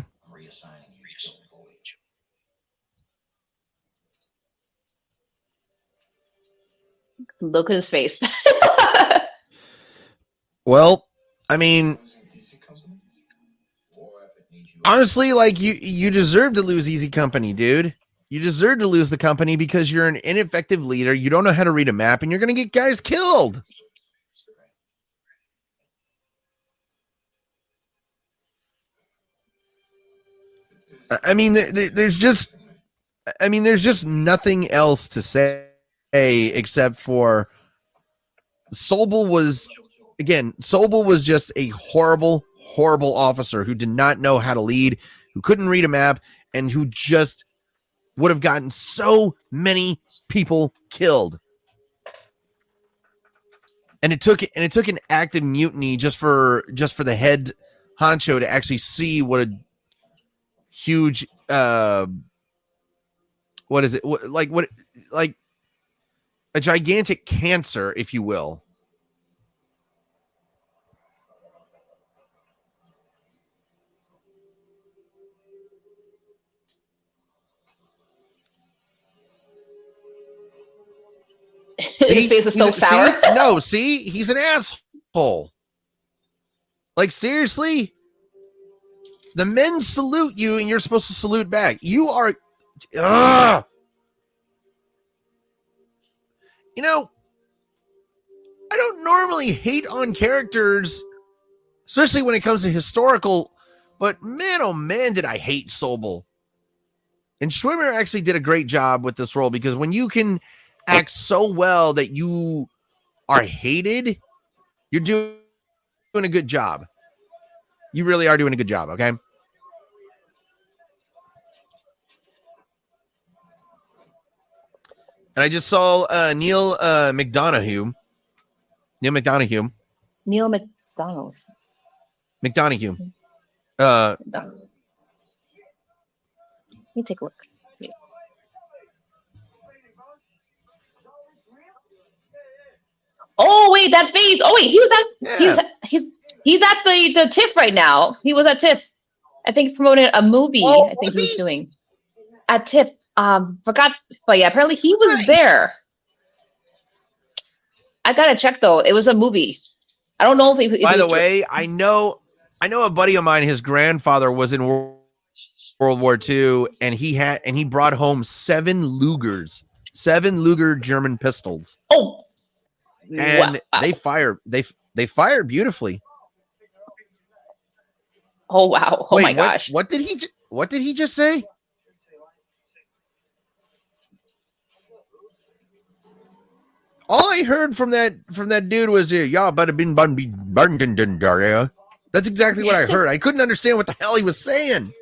Speaker 2: Look at his face.
Speaker 1: Well, I mean, honestly, like you deserve to lose Easy Company, dude. You deserve to lose the company because you're an ineffective leader. You don't know how to read a map, and you're going to get guys killed. I mean, there's just nothing else to say except for Sobel was just a horrible, horrible officer who did not know how to lead, who couldn't read a map, and who just would have gotten so many people killed. And it took an active mutiny just for the head honcho to actually see what a huge what is it like a gigantic cancer, if you will.
Speaker 2: His face is so sour.
Speaker 1: He's an asshole. Like, seriously? The men salute you and you're supposed to salute back. You are... I don't normally hate on characters, especially when it comes to historical, but man, oh man, did I hate Sobel. And Schwimmer actually did a great job with this role, because when you can act so well that you are hated, you're doing a good job. You really are doing a good job, okay? And I just saw Neil McDonough.
Speaker 2: me take a look. Let's see. Oh wait, that face. Oh wait, he was at he's at the TIFF right now. He was at TIFF. I think promoting a movie.
Speaker 1: Oh,
Speaker 2: I think
Speaker 1: was
Speaker 2: he was
Speaker 1: he?
Speaker 2: doing at TIFF. Forgot, but yeah, apparently he was
Speaker 1: Nice.
Speaker 2: there. I gotta check though. It was a movie. I don't know if
Speaker 1: By the way, I know a buddy of mine. His grandfather was in World War II, and he brought home 7 Lugers, 7 Luger German pistols.
Speaker 2: Oh,
Speaker 1: And
Speaker 2: wow.
Speaker 1: they fired beautifully.
Speaker 2: Oh wow! Oh
Speaker 1: Wait,
Speaker 2: my gosh!
Speaker 1: What did he just say? All I heard from that dude was yeah, but been Daria. That's exactly what I heard. I couldn't understand what the hell he was saying.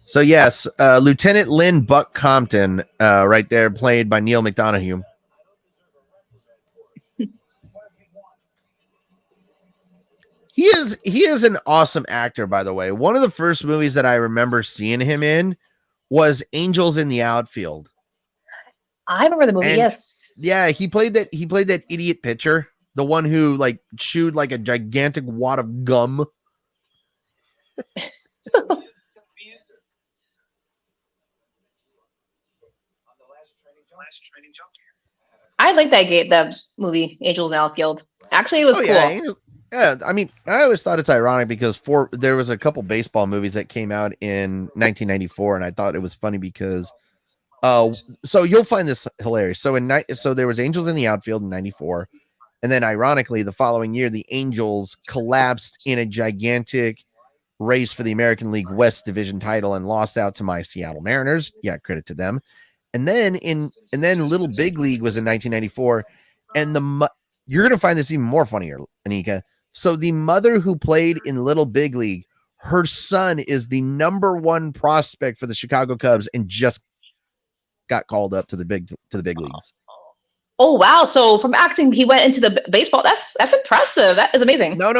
Speaker 1: So yes, Lieutenant Lynn Buck Compton, right there, played by Neil McDonough. He is an awesome actor, by the way. One of the first movies that I remember seeing him in was Angels in the Outfield.
Speaker 2: I remember the movie.
Speaker 1: And,
Speaker 2: yes.
Speaker 1: Yeah, he played that idiot pitcher, the one who like chewed like a gigantic wad of gum.
Speaker 2: I like that movie, Angels in the Outfield. Actually, it was cool.
Speaker 1: Yeah, I mean, I always thought it's ironic because there was a couple baseball movies that came out in 1994, and I thought it was funny because, so you'll find this hilarious. So there was Angels in the Outfield in '94, and then ironically, the following year, the Angels collapsed in a gigantic race for the American League West Division title and lost out to my Seattle Mariners. Yeah, credit to them. And then Little Big League was in 1994, and you're gonna find this even more funnier, Anika. So the mother who played in Little Big League, her son is the #1 prospect for the Chicago Cubs and just got called up to the big leagues.
Speaker 2: Oh wow! So from acting, he went into the baseball. That's impressive. That is amazing.
Speaker 1: No.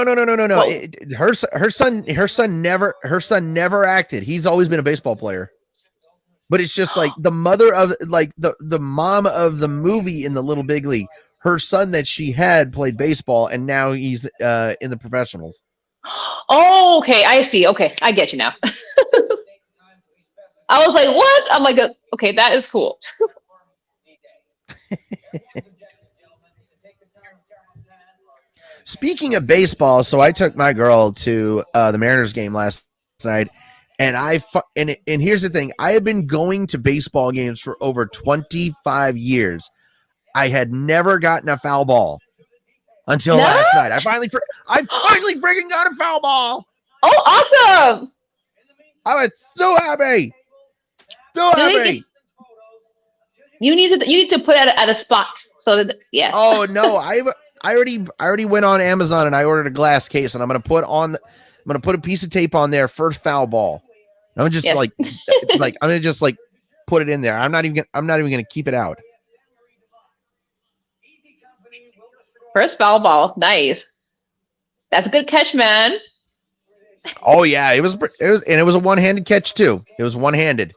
Speaker 1: Her son never acted. He's always been a baseball player. But it's just like the mother of like the mom of the movie in the Little Big League. Her son that she had played baseball, and now he's in the professionals.
Speaker 2: Oh, okay. I see. Okay, I get you now. I was like, what? I'm like, okay, that is cool.
Speaker 1: Speaking of baseball, so I took my girl to the Mariners game last night, and and here's the thing: I have been going to baseball games for over 25 years. I had never gotten a foul ball until last night. I finally freaking got a foul ball.
Speaker 2: Oh, awesome!
Speaker 1: I was so happy. So happy.
Speaker 2: You need to put it at a spot so that yes.
Speaker 1: Oh no, I already went on Amazon and I ordered a glass case, and I'm gonna put a piece of tape on there. First foul ball. I'm just like I'm gonna just like put it in there. I'm not even gonna keep it out.
Speaker 2: First foul ball, nice. That's a good catch, man.
Speaker 1: Oh yeah, it was a one-handed catch too. It was one-handed.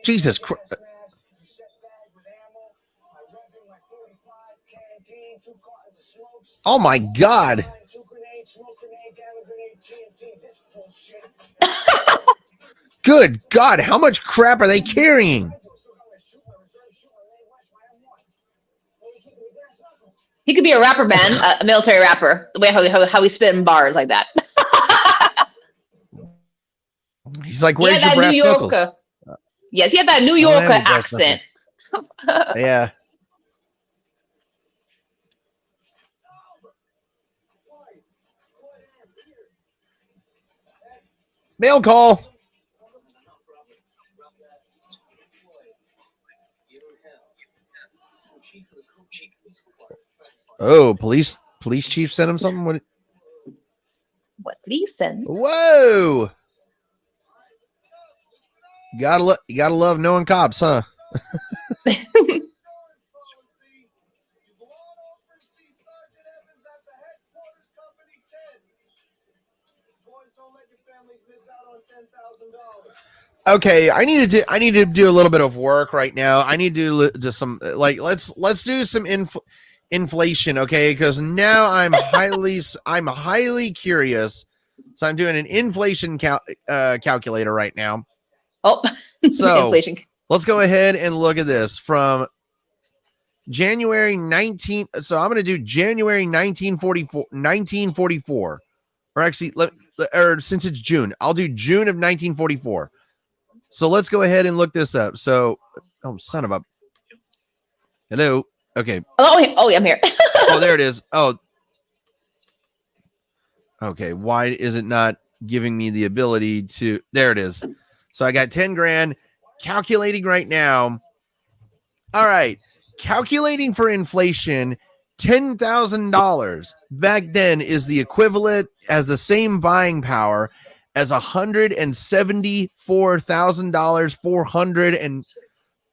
Speaker 1: Jesus Christ. Oh my God. Good God, how much crap are they carrying?
Speaker 2: He could be a rapper, man, a military rapper. The way how he spit in bars like that.
Speaker 1: He's like, where's your brass knuckles?
Speaker 2: Yes, he had that New Yorker accent.
Speaker 1: Yeah. Mail call. Oh, police chief sent him something. What?
Speaker 2: What did he send?
Speaker 1: Whoa! You gotta love knowing cops, huh? Okay, I need to do a little bit of work right now. I need to do some let's do some inflation, okay? Because now I'm highly curious. So I'm doing an inflation calculator right now.
Speaker 2: Oh,
Speaker 1: So
Speaker 2: inflation.
Speaker 1: let's go ahead and look at this from January 19. So I'm going to do January 1944, or actually, since it's June, I'll do June of 1944. So let's go ahead and look this up. So, oh, son of a. Hello. Okay.
Speaker 2: Oh, yeah, I'm here.
Speaker 1: Oh, there it is. Oh. Okay. Why is it not giving me the ability to? There it is. So I got 10 grand. Calculating right now. All right. Calculating for inflation. $10,000 back then is the equivalent, as the same buying power as $174,400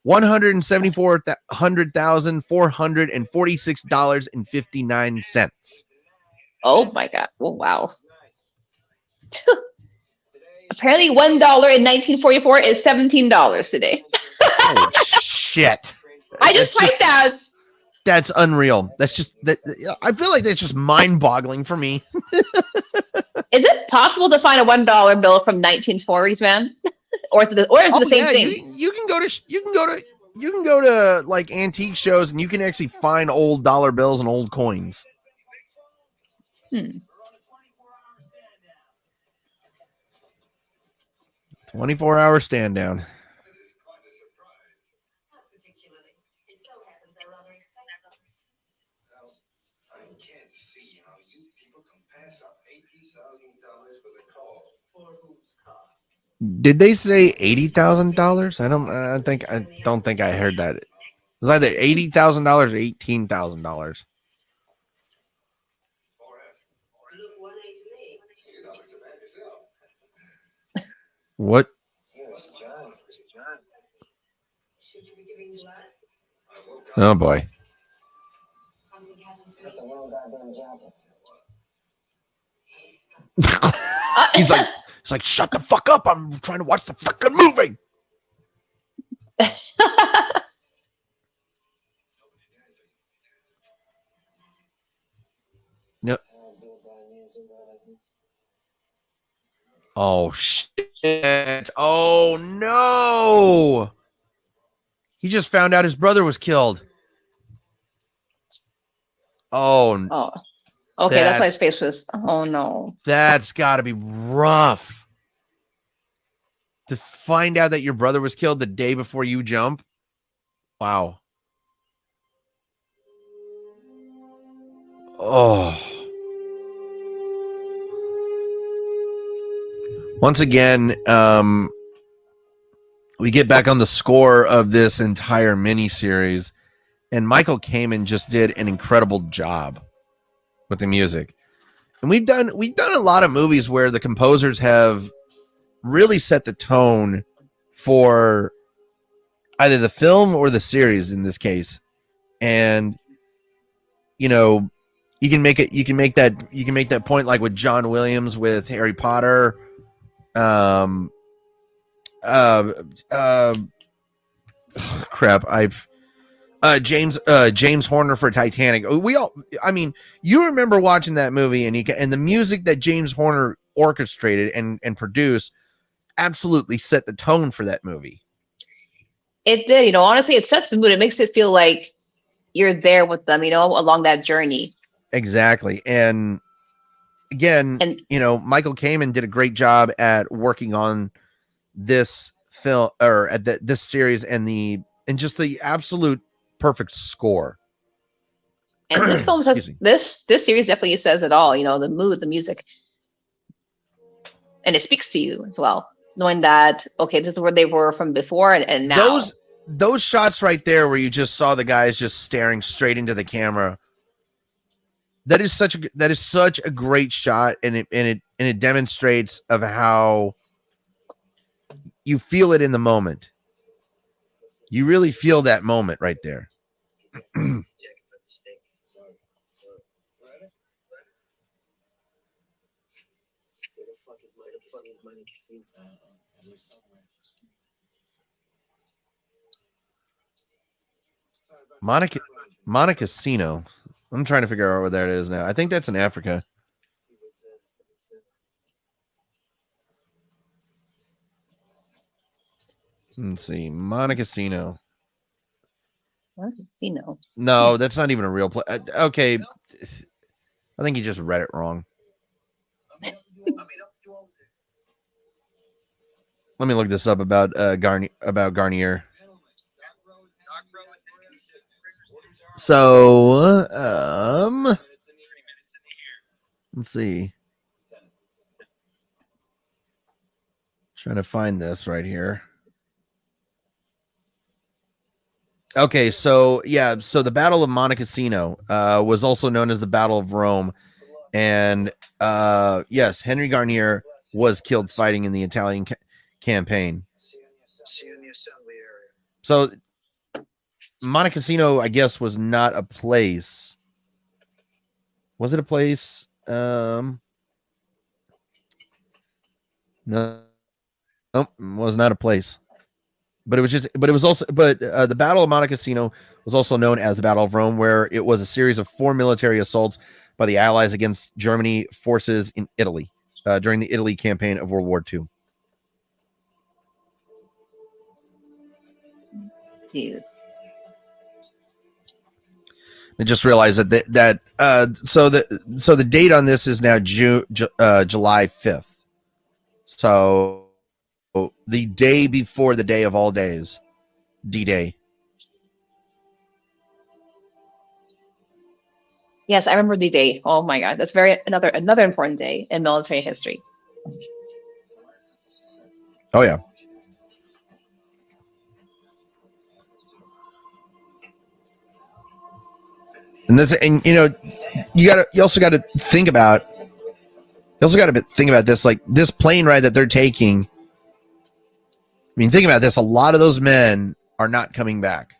Speaker 1: $174,446.59.
Speaker 2: Oh my God! Oh wow! Apparently, $1 in 1944 is $17 today.
Speaker 1: Oh shit!
Speaker 2: I just typed that.
Speaker 1: That's unreal. That's just that. I feel like that's just mind-boggling for me.
Speaker 2: Is it possible to find a $1 bill from 1940s, man? or is it the same thing?
Speaker 1: You can go to like antique shows and you can actually find old dollar bills and old coins. 24-hour stand down. Did they say $80,000? I don't think I heard that. It was either $80,000 or $18,000. What? Oh boy. He's like, shut the fuck up. I'm trying to watch the fucking movie. No. Oh shit. Oh no. He just found out his brother was killed. Oh.
Speaker 2: Okay, that's why his face was. Oh no.
Speaker 1: That's got to be rough. To find out that your brother was killed the day before you jump. Wow. Oh. Once again, we get back on the score of this entire miniseries, and Michael Kamen just did an incredible job with the music. And we've done a lot of movies where the composers have really set the tone for either the film or the series in this case. And you know, you can make that point like with John Williams with Harry Potter. James Horner for Titanic. You remember watching that movie, Inika, and the music that James Horner orchestrated and produced absolutely set the tone for that movie.
Speaker 2: It did, honestly, it sets the mood. It makes it feel like you're there with them, along that journey.
Speaker 1: Exactly. And again, Michael Kamen did a great job at working on this film or at this series and just the absolute perfect score.
Speaker 2: And this film says this series definitely says it all, the mood, the music. And it speaks to you as well, knowing that, okay, this is where they were from before and now.
Speaker 1: those shots right there where you just saw the guys just staring straight into the camera. That is such a great shot, and it demonstrates of how you feel it in the moment. You really feel that moment right there. Montecasino. I'm trying to figure out where that is now. I think that's in Africa. Let's see. Montecasino.
Speaker 2: Montecasino.
Speaker 1: No, that's not even a real place. Okay. I think you just read it wrong. Let me look this up about Garnier. So, let's see. Trying to find this right here. Okay, so yeah, so the Battle of Montecasino was also known as the Battle of Rome, and yes, Henry Garnier was killed fighting in the Italian campaign. So Montecasino, I guess, was not a place. Was it a place? No, nope, was not a place. But it was the Battle of Montecasino was also known as the Battle of Rome, where it was a series of 4 military assaults by the Allies against Germany forces in Italy during the Italy campaign of World War II.
Speaker 2: Jeez.
Speaker 1: I just realized that so the date on this is now July 5th. So the day before the day of all days, D-Day.
Speaker 2: Yes, I remember the day. Oh my God, that's another important day in military history.
Speaker 1: Oh yeah. And you also got to think about this, like this plane ride that they're taking. I mean, think about this. A lot of those men are not coming back.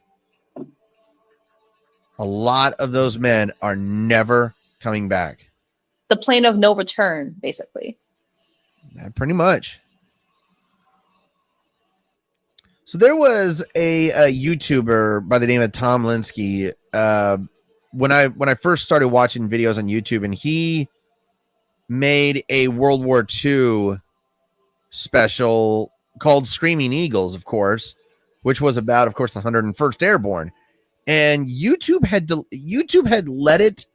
Speaker 1: A lot of those men are never coming back.
Speaker 2: The plane of no return, basically.
Speaker 1: Yeah, pretty much. So there was a YouTuber by the name of Tom Linsky. When I first started watching videos on YouTube, and he made a World War II special called Screaming Eagles, of course, which was about, of course, the 101st Airborne. And YouTube had let it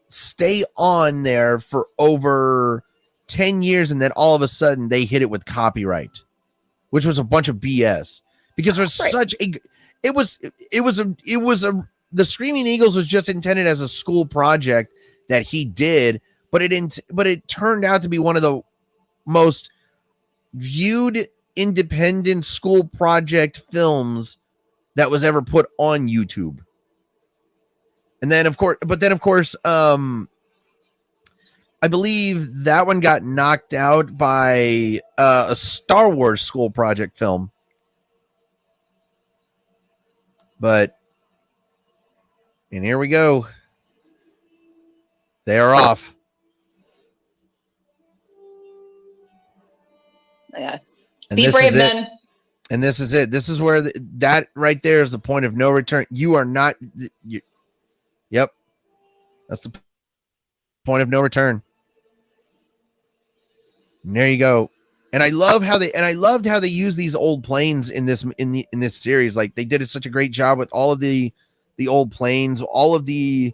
Speaker 1: stay on there for over 10 years, and then all of a sudden they hit it with copyright, which was a bunch of BS, because there's the Screaming Eagles was just intended as a school project that he did, but it turned out to be one of the most viewed independent school project films that was ever put on YouTube. And then of course, I believe that one got knocked out by a Star Wars school project film. And here we go. They are off.
Speaker 2: Yeah.
Speaker 1: And
Speaker 2: Be brave, men.
Speaker 1: And this is it. This is where that right there is the point of no return. You are not. Yep. That's the point of no return. And there you go. And I loved how they use these old planes in this series. Like, they did such a great job with all of the old planes, all of the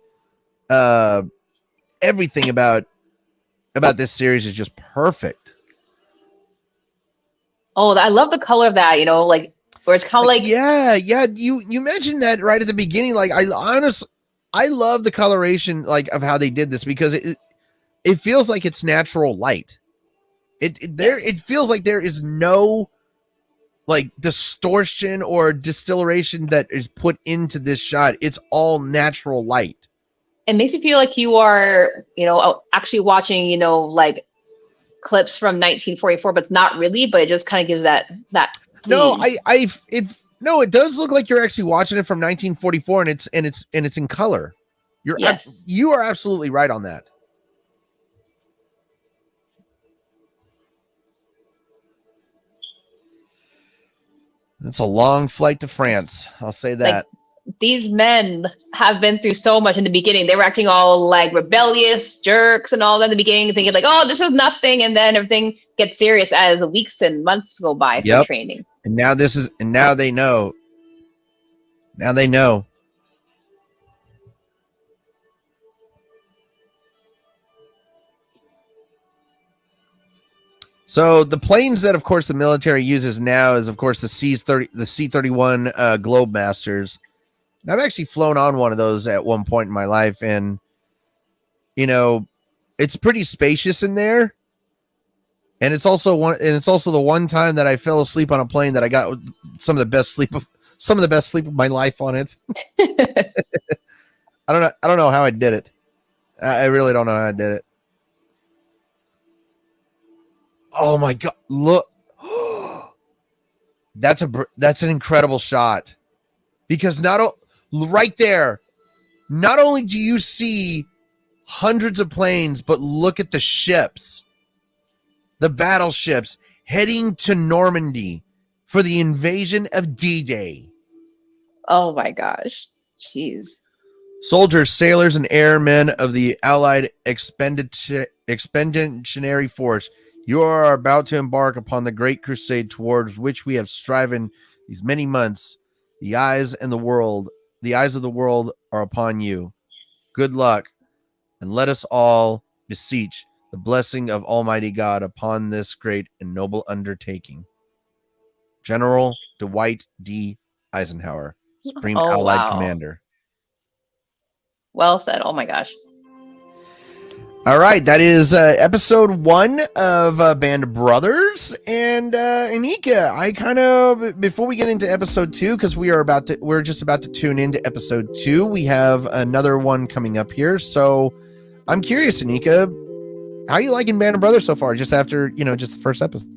Speaker 1: everything about this series is just perfect.
Speaker 2: Oh, I love the color of that, like where it's kind of like
Speaker 1: yeah. You mentioned that right at the beginning. Like, I love the coloration, like, of how they did this, because it feels like it's natural light. It feels like there is no like distortion or distillation that is put into this shot. It's all natural light.
Speaker 2: It makes you feel like you are, actually watching, like clips from 1944, but it's not really. But it just kind of gives that.
Speaker 1: No,
Speaker 2: theme.
Speaker 1: No, it does look like you're actually watching it from 1944, and it's in color.
Speaker 2: Yes.
Speaker 1: You are absolutely right on that. It's a long flight to France. I'll say that.
Speaker 2: These men have been through so much in the beginning. They were acting all like rebellious jerks and all that in the beginning, thinking like, oh, this is nothing. And then everything gets serious as weeks and months go by for training.
Speaker 1: And now now they know. Now they know. So the planes that, of course, the military uses now is, of course, the C-31 Globemasters. And I've actually flown on one of those at one point in my life, and it's pretty spacious in there. And it's also the one time that I fell asleep on a plane that I got some of the best sleep of my life on it. I don't know how I did it. I really don't know how I did it. Oh my God! Look, that's an incredible shot, because right there, not only do you see hundreds of planes, but look at the ships, the battleships heading to Normandy for the invasion of D-Day.
Speaker 2: Oh my gosh! Jeez.
Speaker 1: Soldiers, sailors, and airmen of the Allied Expeditionary Force, you are about to embark upon the great crusade towards which we have striven these many months. The eyes of the world are upon you. Good luck, and let us all beseech the blessing of Almighty God upon this great and noble undertaking. General Dwight D. Eisenhower, Supreme Allied Commander.
Speaker 2: Well said. Oh my gosh.
Speaker 1: All right, that is episode 1 of Band of Brothers. And Inika, I kind of, before we get into episode 2, because we're just about to tune into episode 2, we have another one coming up here. So I'm curious, Inika, how you liking Band of Brothers so far, just after, just the first episode?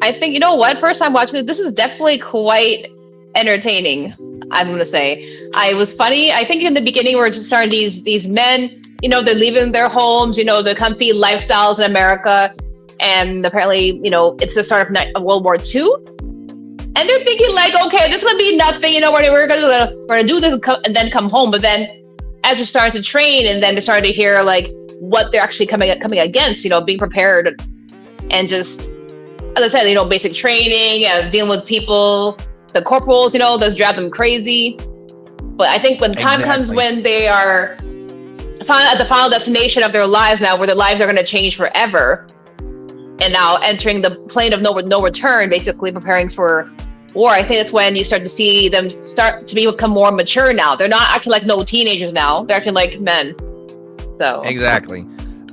Speaker 2: I think, first time watching it, this is definitely quite entertaining, I'm going to say. It was funny. I think in the beginning, we're just starting these men, they're leaving their homes, the comfy lifestyles in America. And apparently, it's the start of World War II. And they're thinking like, okay, this is going to be nothing. We're going to do this and then come home. But then as we started to train, and then they started to hear like what they're actually coming against, being prepared and just, as I said, basic training, dealing with people, the corporals, those drive them crazy. But I think when time comes when they are at the final destination of their lives now, where their lives are going to change forever, and now entering the plane of no return, basically preparing for war, I think that's when you start to see them start to become more mature now. They're not acting like no teenagers now. They're acting like men. So
Speaker 1: exactly.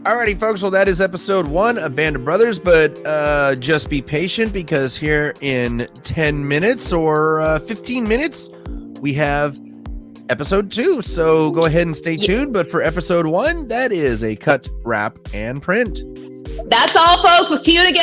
Speaker 1: Alrighty, folks. Well, that is episode 1 of Band of Brothers, but just be patient, because here in 10 minutes or 15 minutes, we have episode 2. So go ahead and stay tuned. But for episode 1, that is a cut, wrap, and print.
Speaker 2: That's all, folks. We'll see you again